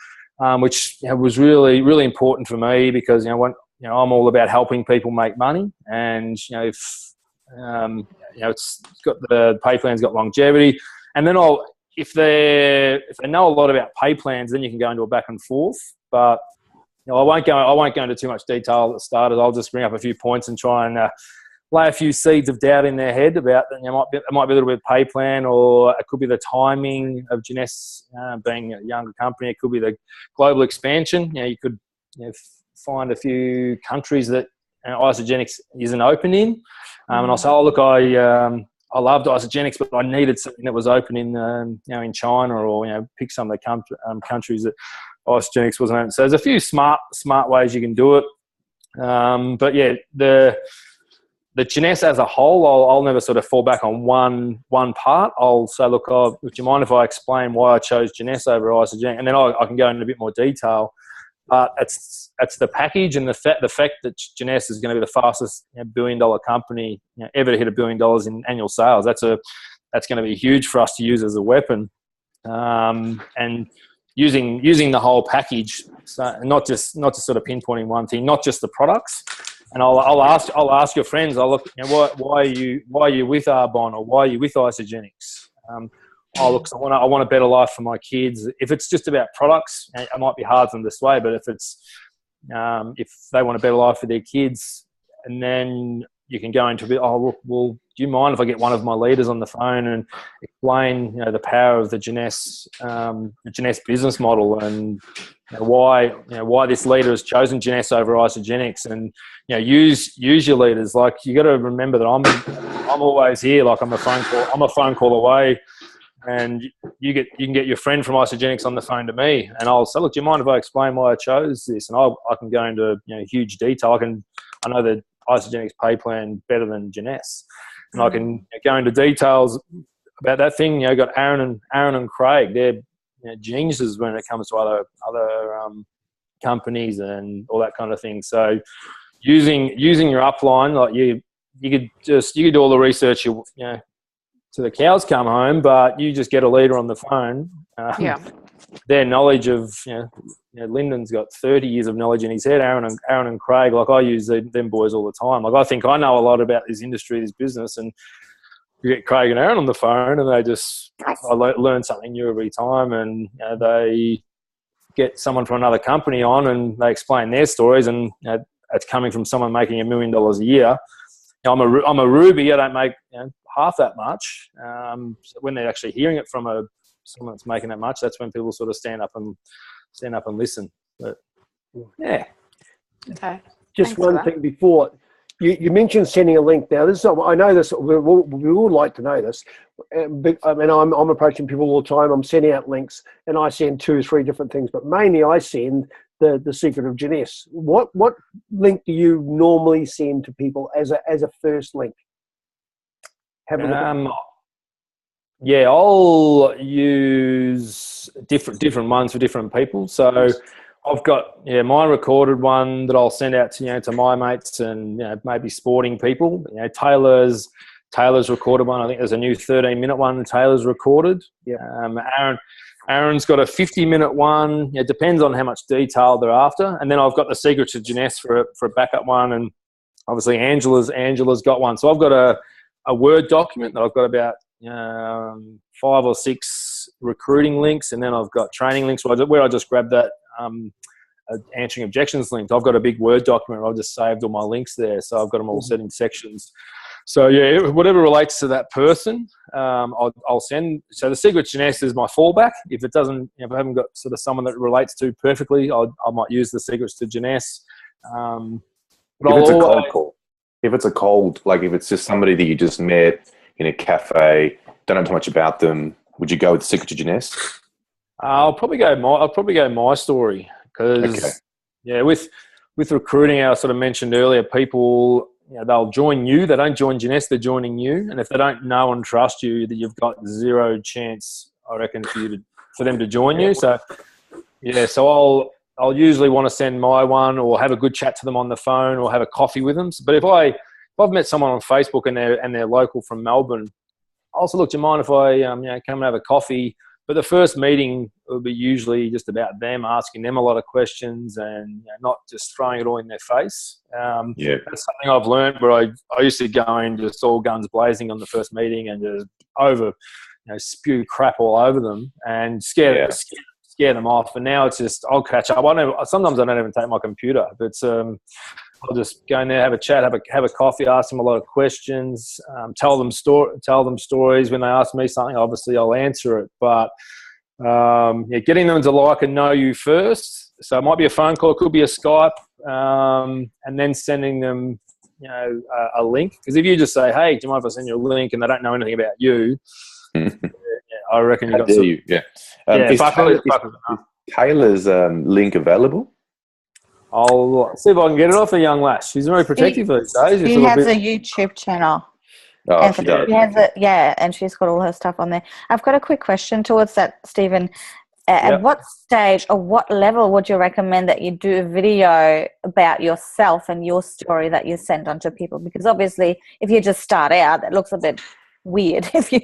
which, you know, was really, really important for me because, you know, I'm all about helping people make money, and you know, if you know, it's got the pay plan's got longevity, and then if they know a lot about pay plans, then you can go into a back and forth. But you know, I won't go into too much detail at the start. I'll just bring up a few points and try and lay a few seeds of doubt in their head about that. You know, it might be a little bit of pay plan, or it could be the timing of Jeunesse being a younger company. It could be the global expansion. You know, you could, you know, find a few countries that Isogenics isn't open in, and I'll say, oh look, I loved Isogenics, but I needed something that was open in you know, in China, or you know, pick some of the countries that Isogenics wasn't open. So there's a few smart ways you can do it, but yeah, the Jeunesse as a whole, I'll never sort of fall back on one part. I'll say, look, would you mind if I explain why I chose Jeunesse over Isogenics, and then I can go into a bit more detail. But it's the package and the fact that Jeunesse is going to be the fastest, you know, billion-dollar company, you know, ever to hit $1 billion in annual sales. That's going to be huge for us to use as a weapon, and using the whole package, so not just sort of pinpointing one thing, not just the products. And I'll ask your friends. I'll look, you know, why are you with Arbonne, or why are you with Isogenics? Oh, look, I want a better life for my kids. If it's just about products, it might be hard for them to sway. But if it's if they want a better life for their kids, and then you can go into a bit. Oh, look, well, do you mind if I get one of my leaders on the phone and explain, you know, the power of the Jeunesse business model, and you know, why this leader has chosen Jeunesse over Isogenics, and you know, use your leaders. Like, you got to remember that I'm always here. Like, I'm a phone call away. And you can get your friend from Isogenics on the phone to me, and I'll say, look, do you mind if I explain why I chose this? And I can go into, you know, huge detail. I know the Isogenics pay plan better than Jeunesse, and I can, you know, go into details about that thing. You know, got Aaron and Craig. They're, you know, geniuses when it comes to other companies and all that kind of thing. So using your upline, like you could do all the research you know, to the cows come home, but you just get a leader on the phone. Their knowledge of, you know, Lyndon's got 30 years of knowledge in his head. Aaron and Craig, like, I use them boys all the time. Like, I think I know a lot about this industry, this business, and you get Craig and Aaron on the phone, and I learn something new every time. And you know, they get someone from another company on, and they explain their stories, and you know, it's coming from someone making $1 million a year. You know, I'm a Ruby. I don't make, you know, half that much. So when they're actually hearing it from someone that's making that much, that's when people sort of stand up and listen. But yeah. Okay. Just one thing before You mentioned sending a link. Now, this is, I know this. We all like to know this. But, I mean, I'm approaching people all the time. I'm sending out links, and I send 2 or 3 different things. But mainly, I send the Secret of Jeunesse. What link do you normally send to people as a first link? Have a look at yeah, I'll use different ones for different people. So I've got my recorded one that I'll send out to to my mates and maybe sporting people. Taylor's recorded one. I think there's a new 13-minute one Taylor's recorded. Yeah. Aaron's got a 50-minute one. It depends on how much detail they're after. And then I've got the Secrets of Jeunesse for a backup one, and obviously Angela's got one. So I've got a Word document that I've got about 5 or 6 recruiting links, and then I've got training links where I just grab that answering objections link. I've got a big Word document where I've just saved all my links there, so I've got them all set in sections. So yeah, whatever relates to that person, I'll send. So the Secret Jeunesse is my fallback. If it doesn't, if I haven't got sort of someone that relates to perfectly, I might use the Secrets to Jeunesse. If it's a cold call, if it's just somebody that you just met in a cafe, don't know too much about them, would you go with the Secret to Jeunesse? I'll probably go my story, because with recruiting, I sort of mentioned earlier, people they'll join you. They don't join Jeunesse, they're joining you. And if they don't know and trust you, that you've got 0 chance, I reckon, for them to join you. So so I'll usually want to send my one, or have a good chat to them on the phone, or have a coffee with them. But if I've met someone on Facebook and they're local from Melbourne, I'll also look, do you mind if I come and have a coffee? But the first meeting will be usually just about them, asking them a lot of questions, and not just throwing it all in their face. That's something I've learned, where I used to go in just all guns blazing on the first meeting and just spew crap all over them and scare them off. And now it's just, I'll catch up. Sometimes I don't even take my computer, but I'll just go in there, have a chat, have a coffee, ask them a lot of questions, tell them stories. When they ask me something, obviously I'll answer it. But getting them to like and know you first. So it might be a phone call, it could be a Skype, and then sending them a link. Because if you just say, "Hey, do you mind if I send you a link?" and they don't know anything about you, I reckon you got some. Is Taylor's link available? I'll see if I can get it off the young lass. She's very protective these days. She has a YouTube channel. Oh, she does. And she's got all her stuff on there. I've got a quick question towards that, Stephen. At what stage or what level would you recommend that you do a video about yourself and your story that you send on to people? Because obviously, if you just start out, it looks a bit weird if you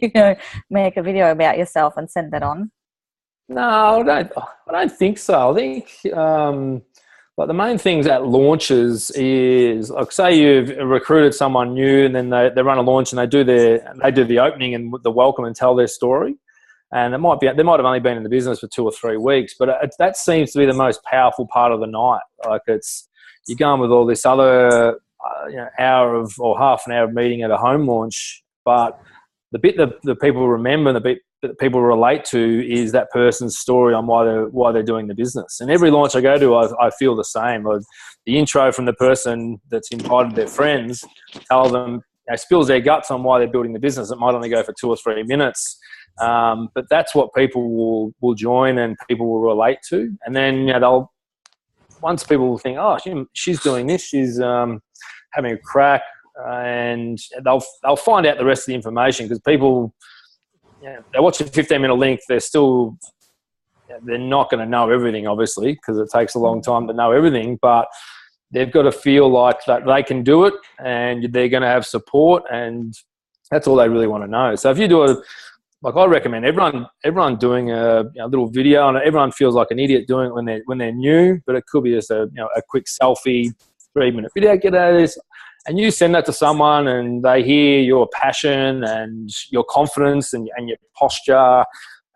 make a video about yourself and send that on. No, I don't think so. I think but the main things at launches is, like, say you've recruited someone new, and then they run a launch and they do the opening and the welcome and tell their story. And they might have only been in the business for 2 or 3 weeks, but that seems to be the most powerful part of the night. Like, you're going with all this other hour or half an hour of meeting at a home launch, but the bit that the people remember and the bit that people relate to is that person's story on why they're doing the business. And every launch I go to, I feel the same. The intro from the person that's invited their friends, tell them, spills their guts on why they're building the business. It might only go for 2 or 3 minutes, but that's what people will join and people will relate to. And then once people will think, oh, she's doing this, she's having a crack, and they'll find out the rest of the information, because people. They watch a 15-minute link. They're not going to know everything, obviously, because it takes a long time to know everything. But they've got to feel like that they can do it, and they're going to have support, and that's all they really want to know. So if you do I recommend everyone doing a little video, and everyone feels like an idiot doing it when they're new. But it could be just a quick selfie, 3-minute video. Get out of this. And you send that to someone, and they hear your passion and your confidence and your posture,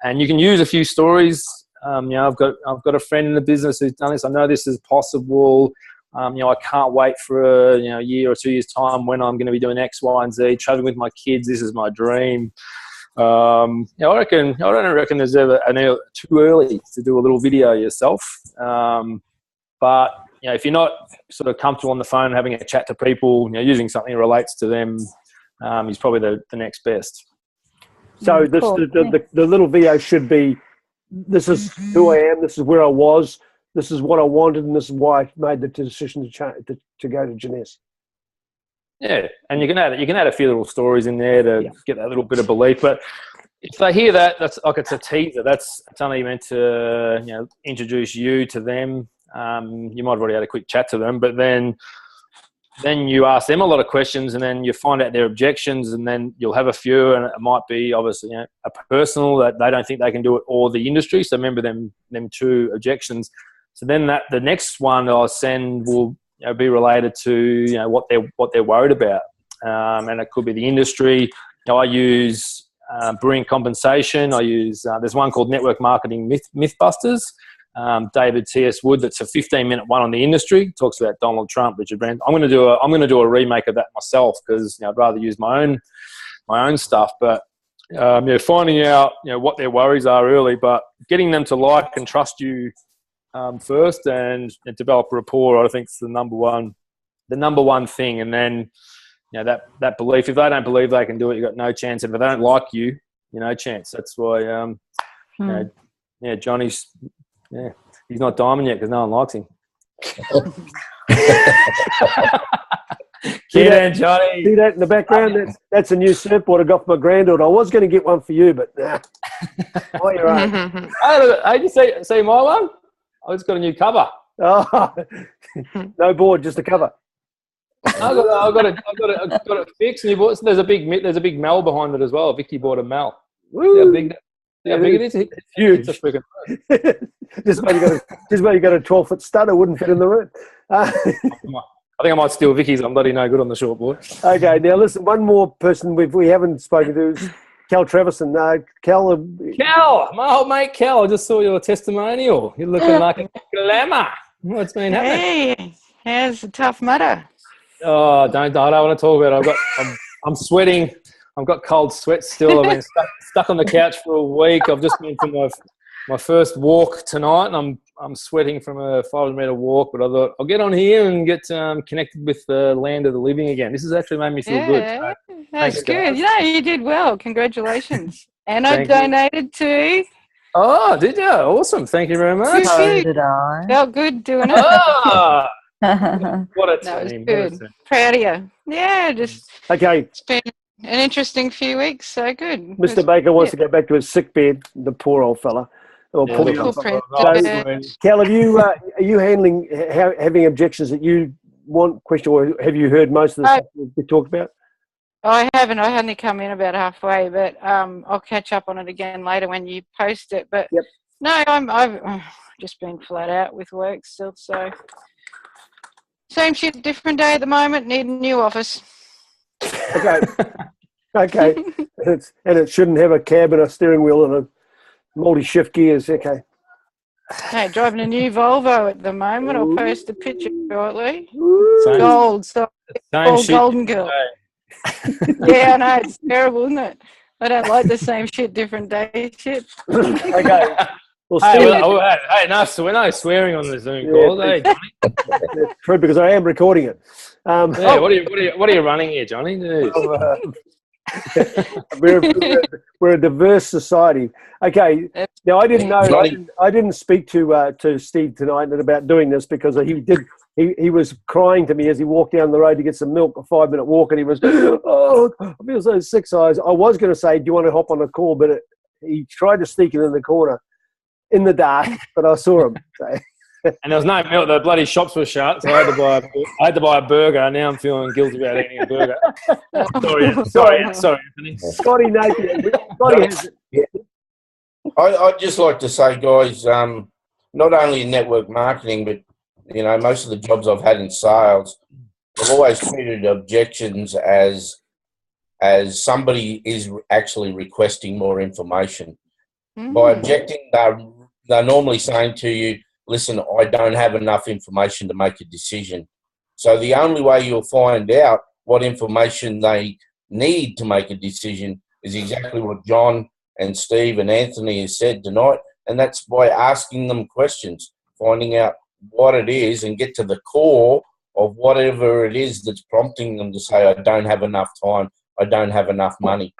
and you can use a few stories. I've got a friend in the business who's done this. I know this is possible. I can't wait for a year or 2 years time when I'm going to be doing X, Y, and Z. Traveling with my kids. This is my dream. I don't reckon there's ever too early to do a little video yourself. But if you're not sort of comfortable on the phone having a chat to people, using something that relates to them is probably the next best. So Cool. the little video should be, this is who I am, this is where I was, this is what I wanted, and this is why I made the decision to go to Jeunesse. Yeah, and you can add a few little stories in there to get that little bit of belief. But if they hear that, that's like it's a teaser. It's only meant to introduce you to them. You might have already had a quick chat to them, but then you ask them a lot of questions, and then you find out their objections, and then you'll have a few, and it might be obviously a personal that they don't think they can do it, or the industry. So remember them 2 objections. So then the next one I'll send will be related to what they're worried about, and it could be the industry. I use brewing compensation. I use there's one called Network Marketing Mythbusters. David T.S. Wood. That's a 15-minute one on the industry. Talks about Donald Trump, Richard Branson. I'm going to do a remake of that myself because I'd rather use my own stuff. But finding out what their worries are early, but getting them to like and trust you first and develop a rapport, I think is the number one thing. And then that belief. If they don't believe they can do it, you've got no chance. If they don't like you, no chance. That's why Johnny's. Yeah, he's not diamond yet because no one likes him. See that, Johnny? See that in the background? That's a new surfboard I got for my granddaughter. I was going to get one for you, but nah. Oh, you're right. Hey, did you see my one? I just got a new cover. Oh, no board, just a cover. I got it fixed. And there's a big Mel behind it as well. Vicky bought a Mel. Woo. How big it is? It's huge. It's a freaking just when you got a 12-foot stud, wouldn't fit in the room. I think I might steal Vicky's. I'm bloody no good on the short board. Okay, now listen. One more person we haven't spoken to is Cal Treverson. Cal, my old mate Cal. I just saw your testimonial. You're looking like a glamour. What's been happening? Hey, how's the tough mudder? Oh, I don't want to talk about it. I'm sweating. I've got cold sweats still. I've been stuck on the couch for a week. I've just been for my first walk tonight, and I'm sweating from a 500-meter walk. But I thought I'll get on here and get connected with the land of the living again. This has actually made me feel good. So, that's good. Guys. You did well. Congratulations. And I donated too. Oh, did you? Awesome. Thank you very much. So did I. Felt good doing it. Oh, what a That was team. good. Proud of you. Yeah, just okay. It's been an interesting few weeks, so good. Mr. Baker wants to go back to his sick bed, the poor old fella. Or Yeah, poor Cool print. Cal, are you handling having objections that you want question, or have you heard most of the stuff we talked about? I haven't. I only come in about halfway, but I'll catch up on it again later when you post it. But no, I've just been flat out with work still. So same shit, different day at the moment. Need a new office. Okay. And it shouldn't have a cab and a steering wheel and a multi-shift gears. Okay. Hey, driving a new Volvo at the moment. I'll post a picture shortly. Same, Gold, so same shit. golden girl. Yeah, I know, it's terrible, isn't it? I don't like the same shit, different day shit. Okay. Well, hey, no swearing on the Zoom call. Hey, Johnny. True, because I am recording it. What are you running here, Johnny? We're a diverse society. Okay. Now I didn't know. I didn't speak to Steve tonight about doing this because he was crying to me as he walked down the road to get some milk, a 5-minute walk, and he was, oh, I feel so sick. So I was going to say, do you want to hop on a call? But he tried to sneak it in the corner in the dark, but I saw him. So. And there was no milk. The bloody shops were shut, so I had to buy a burger. Now I'm feeling guilty about eating a burger. Sorry, Anthony. Scotty Napier. Scotty has it. I'd just like to say, guys, not only in network marketing, but most of the jobs I've had in sales, I've always treated objections as somebody is actually requesting more information. By objecting, they're normally saying to you, listen, I don't have enough information to make a decision. So the only way you'll find out what information they need to make a decision is exactly what John and Steve and Anthony has said tonight, and that's by asking them questions, finding out what it is and get to the core of whatever it is that's prompting them to say, I don't have enough time, I don't have enough money.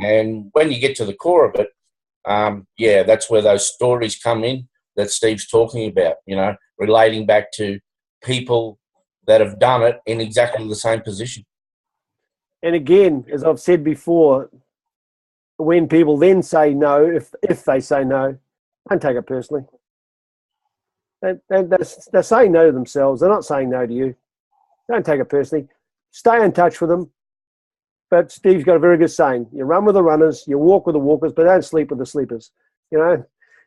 And when you get to the core of it, that's where those stories come in that Steve's talking about, relating back to people that have done it in exactly the same position. And again, as I've said before, when people then say no, if they say no, don't take it personally. They're saying no to themselves. They're not saying no to you. Don't take it personally. Stay in touch with them. But Steve's got a very good saying: you run with the runners, you walk with the walkers, but don't sleep with the sleepers.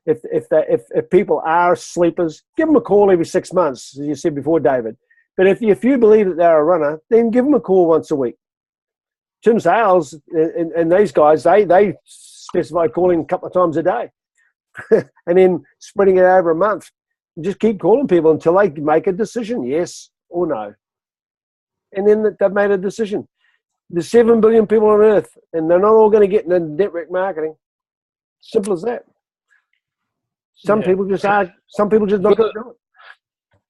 If people are sleepers, give them a call every 6 months, as you said before, David. But if you believe that they're a runner, then give them a call once a week. Tim Sales and these guys, they specify calling a couple of times a day, and then spreading it over a month. Just keep calling people until they make a decision, yes or no. And then they've made a decision. There's 7 billion people on Earth, and they're not all going to get into network marketing. Simple as that. Some people just are. Some people just not going to do it.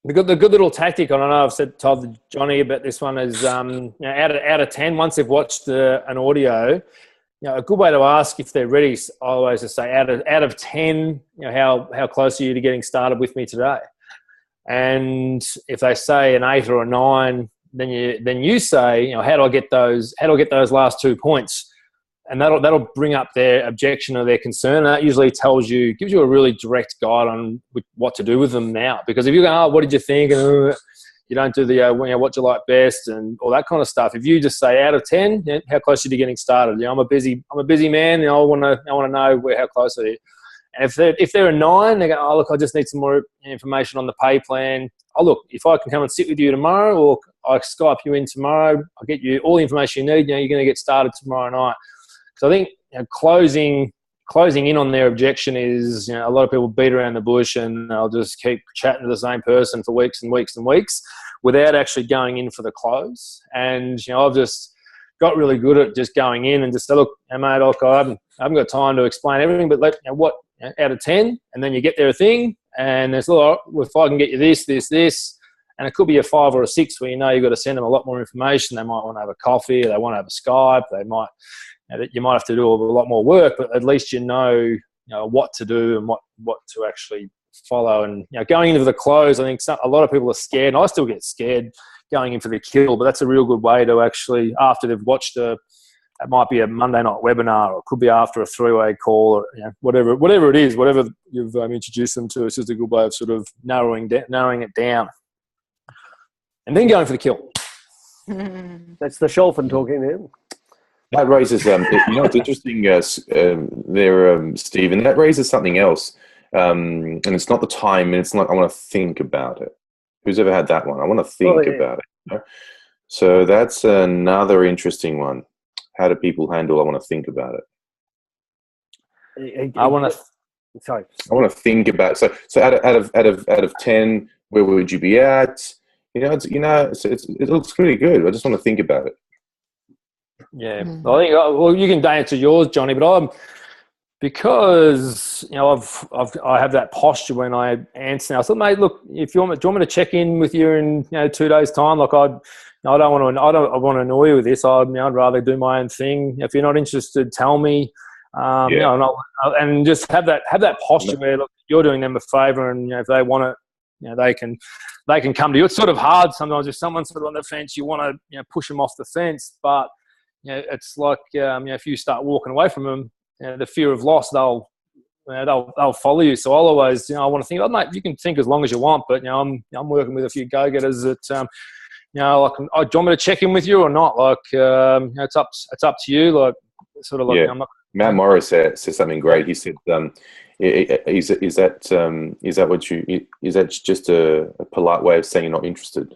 The good little tactic, and I know I've told Johnny about this one, is out of 10, once they've watched an audio, a good way to ask if they're ready, I always just say out of 10, how close are you to getting started with me today? And if they say an 8 or a 9, then you say, how do I get those last 2 points? And that'll bring up their objection or their concern. That usually gives you a really direct guide on what to do with them now. Because if you're going, what did you think? And you don't do the what you like best and all that kind of stuff. If you just say out of 10, how close are you to getting started? I'm a busy man. I want to know how close are you. And if they're a 9, they go, look, I just need some more information on the pay plan. Look, if I can come and sit with you tomorrow, or I Skype you in tomorrow, I'll get you all the information you need. You're going to get started tomorrow night. So I think closing in on their objection is, a lot of people beat around the bush and they'll just keep chatting to the same person for weeks and weeks and weeks without actually going in for the close. And I've just got really good at just going in and just say, look, hey, mate, I haven't got time to explain everything, but what out of 10, and then you get there a thing, and there's if I can get you this, and it could be a 5 or a 6 where you've got to send them a lot more information. They might want to have a coffee, or they want to have a Skype. They might. You might have to do a lot more work, but at least you know what to do and what to actually follow. And going into the close, I think a lot of people are scared, and I still get scared going in for the kill. But that's a real good way to actually, after they've watched it might be a Monday night webinar, or it could be after a 3-way call, or whatever it is, whatever you've introduced them to. It's just a good way of sort of narrowing it down, and then going for the kill. That's the Scholfen talking there. That raises, it's interesting there, Steve, and that raises something else. And it's not the time, and it's not, I want to think about it. Who's ever had that one? I want to think about it. So that's another interesting one. How do people handle, I want to think about it? I want to think about it. So out of 10, where would you be at? It looks really good. I just want to think about it. Yeah, I think you can answer yours, Johnny, but because I have that posture when I answer now. So, mate, look, if do you want me to check in with you in 2 days' time? Like I don't want to annoy you with this. I'd rather do my own thing. If you're not interested, tell me. And just have that posture where look, you're doing them a favour, and if they want it, they can come to you. It's sort of hard sometimes if someone's sort of on the fence. You want to push them off the fence, but it's like if you start walking away from them, the fear of loss, they'll follow you. So I'll always, I want to think, mate, you can think as long as you want, but I'm working with a few go-getters that, do you want me to check in with you or not? Like, it's up to you. Like, sort of like, I'm not. Matt Morris said something great. He said, is that just a polite way of saying you're not interested?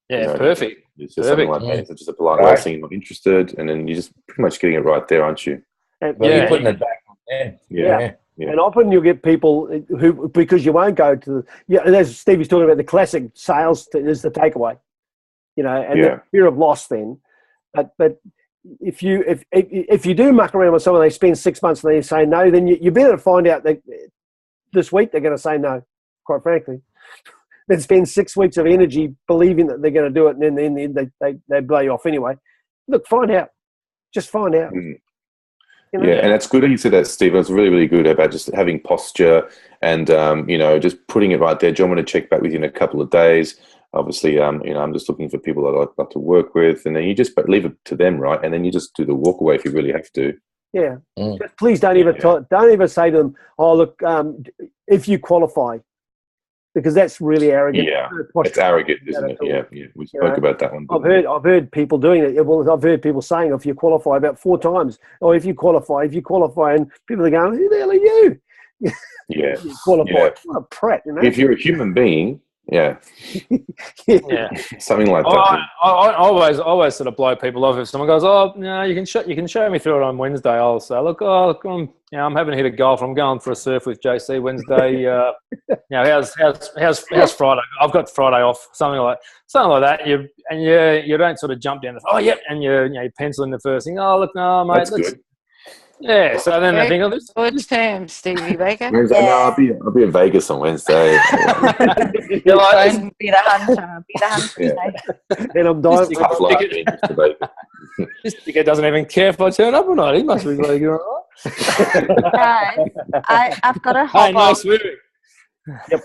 Yeah, perfect. It's just something like that. It's just a polite way of saying you're not interested, and then you're just pretty much getting it right there, aren't you? You're putting it back on there. Yeah. And often you'll get people who, because you won't go to as Stevie's talking about, the classic sales is the takeaway, and the fear of loss then. But if you do muck around with someone, they spend 6 months and they say no, then you better find out that this week they're going to say no, quite frankly. than spend 6 weeks of energy believing that they're going to do it, and then they blow you off anyway. Look, find out. Just find out. Mm. You know? Yeah, and that's good that you said that, Steve. It's really, really good about just having posture and, just putting it right there. John, I'm going to check back with you in a couple of days. Obviously, I'm just looking for people that I'd like to work with, and then you just leave it to them, right? And then you just do the walk away if you really have to. Yeah. Just please don't ever say to them, "Oh, look, if you qualify," because that's really arrogant. Yeah, it's arrogant, isn't it? Yeah. We spoke about that one. I've heard people doing it. Well, I've heard people saying, "If you qualify," about 4 times. Oh, if you qualify, and people are going, "Who the hell are you?" Yeah. You qualify. Yeah. What a prat, you know? If you're a human being, yeah. Something like that. I always sort of blow people off if someone goes, "Oh, no, you can show me through it on Wednesday." I'll say, "Look, I'm having a hit of golf. I'm going for a surf with JC Wednesday. How's Friday? I've got Friday off." Something like that. You don't sort of jump down. And you pencil in the first thing. "Oh, look, no, mate, that's good." Yeah, so then they think, "Oh, this." Good term, Stevie Baker. Wednesday, no, I'll be in Vegas on Wednesday. You're like, be the hunter. And I'm dying. This dickhead doesn't even care if I turn up or not. He must be like, "You're all right." Guys, I've got to hop Hey, no swearing. Yep.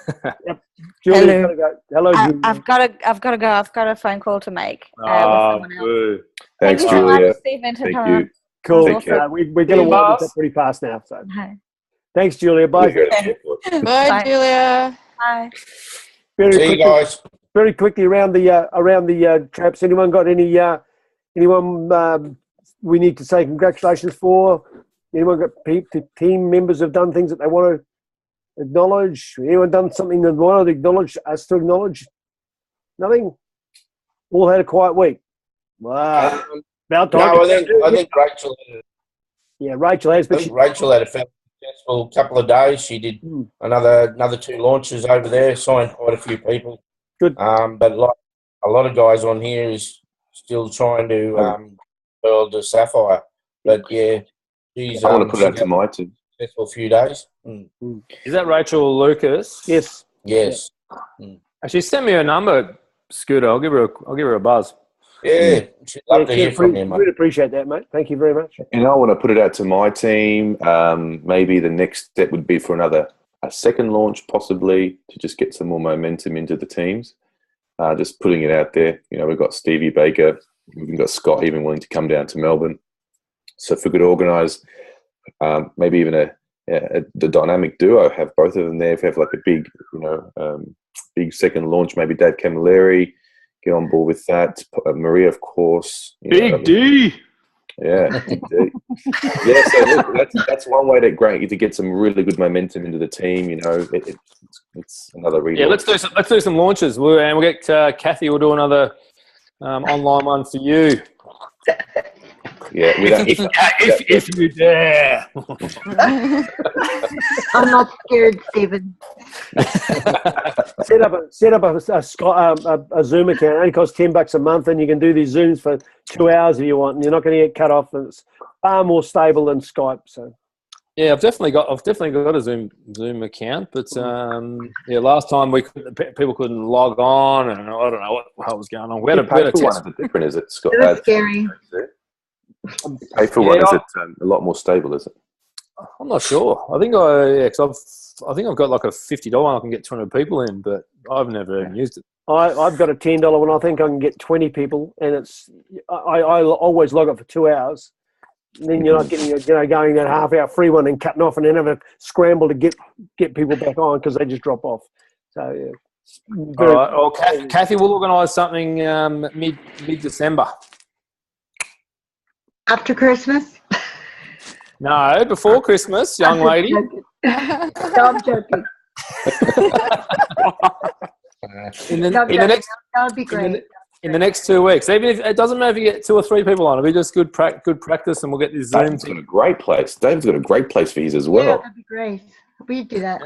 Julie's got to go. Hello, Julie. I've got to go. I've got a phone call to make with someone else. Thanks, Thank you so Julia. much, Stephen, Thank come you. on. Cool. Awesome. We're going to wind this up pretty fast now. So, thanks, Julia. Bye. Bye, Julia. Bye. See you guys. Very quickly around the traps. Anyone got anyone we need to say congratulations for? Anyone got team members have done things that they want to acknowledge? Anyone done something that wanted to acknowledge us to acknowledge? Nothing. All had a quiet week. Wow. About time. No, I think Rachel. Rachel has. But Rachel had a fairly successful couple of days. She did another 2 launches over there. Signed quite a few people. Good. But a lot of guys on here is still trying to build a Sapphire. But yeah, she's. I want to put it out to my team. Successful few days. Is that Rachel Lucas? Yes. Yes. Actually, send me her number, Scooter. I'll give her a buzz. Yeah, she'd love to hear from you, mate. We'd appreciate that, mate. Thank you very much. And I want to put it out to my team. Maybe the next step would be for a second launch, possibly, to just get some more momentum into the teams. Just putting it out there. We've got Stevie Baker. We've got Scott even willing to come down to Melbourne. So if we could organise maybe even the dynamic duo, have both of them there. If we have like a big, big second launch, maybe Dave Camilleri. Get on board with that. Maria, of course. Big D. Yeah, Big D. Yeah, so look, that's one way to get some really good momentum into the team. It's another reason. Yeah, let's do some launches. We'll get Kathy. We'll do another online one for you. Yeah, if you dare. I'm not scared, Stephen. Set up a Zoom account. It only costs $10 a month, and you can do these Zooms for 2 hours if you want. And you're not going to get cut off. And it's far more stable than Skype. So. Yeah, I've definitely got a Zoom account, but last time people couldn't log on, and I don't know what was going on. We had a test. One. Is it different? Is it, Scott? It was scary. Pay for one. Is it a lot more stable? Is it? I'm not sure. I think I've got like a $50 one. I can get 200 people in, but I've never even used it. I've got a $10 one. I think I can get 20 people, and I always log it for 2 hours. And then you're not getting going that half-hour free one and cutting off, and then have a scramble to get people back on because they just drop off. So yeah. All right. Well, Kathy will organise something mid-December. After Christmas? No, before Christmas, young lady. No, I'm joking. That would be great. In the next 2 weeks, even if it doesn't matter if you get 2 or 3 people on, it'll be just good practice, and we'll get this Zoom. David's got a great place. David's got a great place for his as well. Yeah, that'd be great. We do that.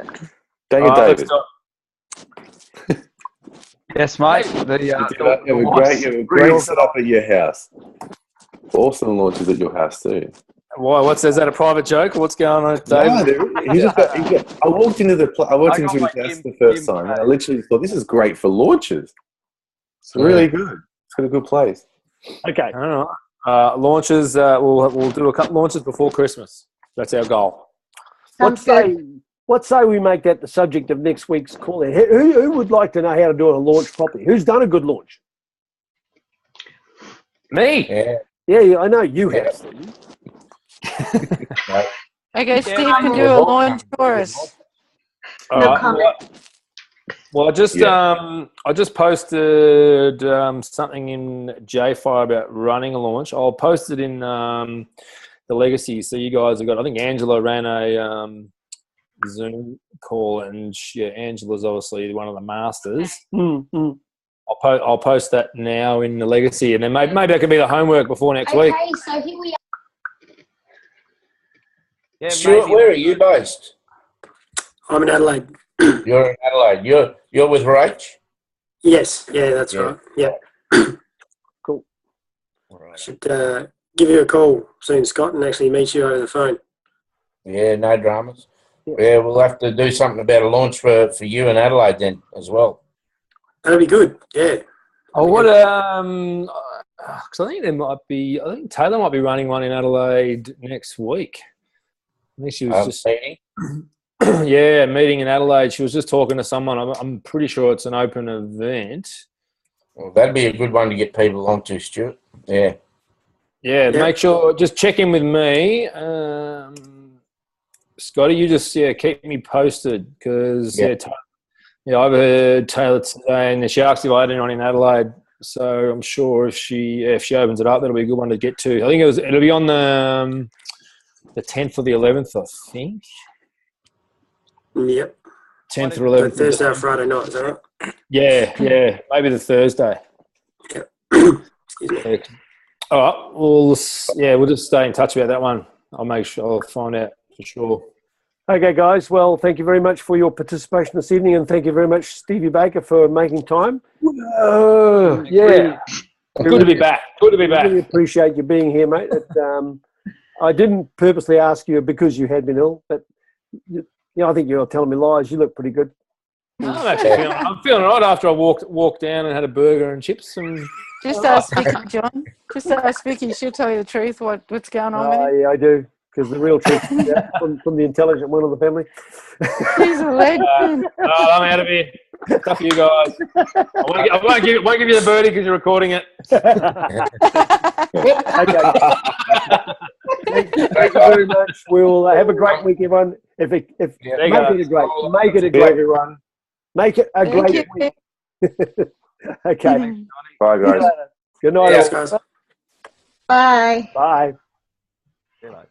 David. Yes, mate. You have a great setup at your house. Awesome launches at your house too. Why? Is that a private joke? What's going on, Dave? No, I walked into his house the first time, and I literally thought, this is great for launches. It's really good. It's got a good place. Okay. All right. Launches. We'll do a couple launches before Christmas. That's our goal. Sounds What say we make that the subject of next week's call? Who would like to know how to do a launch properly? Who's done a good launch? Me. Yeah, I know you have. Steve. Okay, Steve can do a launch for us. No comment. Well, I just posted something in JFire about running a launch. I'll post it in the Legacy. So you guys have got. I think Angela ran a Zoom call, and Angela's obviously one of the masters. Mm-hmm. I'll post that now in the Legacy, and then maybe that can be the homework before next week. Okay, so here we are. Yeah, Stuart, maybe. where are you based? I'm in Adelaide. You're in Adelaide. You're with Rach? Yes, yeah, that's right. Yeah. Cool. Should give you a call soon, Scott, and actually meet you over the phone. Yeah, no dramas. Yeah, we'll have to do something about a launch for you in Adelaide then as well. That'll be good. Yeah. Oh, what? Because I think Taylor might be running one in Adelaide next week. I think she was just Meeting? yeah, meeting in Adelaide. She was just talking to someone. I'm pretty sure it's an open event. Well, that'd be a good one to get people along to, Stuart. Yeah. Yeah, make sure, just check in with me. Scotty, you just keep me posted because I've heard Taylor today, and she asked if I had anyone in Adelaide. So I'm sure if she opens it up, that'll be a good one to get to. I think it'll be on the 10th or the 11th, I think. Yep. 10th or 11th. Thursday or Friday night, is that right? Yeah, maybe the Thursday. Yep. Yeah. All right. We'll just stay in touch about that one. I'll find out for sure. Okay, guys. Well, thank you very much for your participation this evening, and thank you very much, Stevie Baker, for making time. Good to be back. Good to be back. Really appreciate you being here, mate. I didn't purposely ask you because you had been ill, but I think you're telling me lies. You look pretty good. I'm feeling all right after I walked down and had a burger and chips. And just ask Vicky, John. Just ask Vicky. She'll tell you the truth. What's going on with you? Yeah, I do. Because the real truth is from the intelligent one of the family. He's a legend. I'm out of here. Stuff you guys. I won't give you the birdie because you're recording it. Okay. Thank you very much. We'll have a great week, everyone. Make it a great run. Make it a great week. Okay. Bye, guys. Good night. Yes, guys. Bye. Bye. See you later.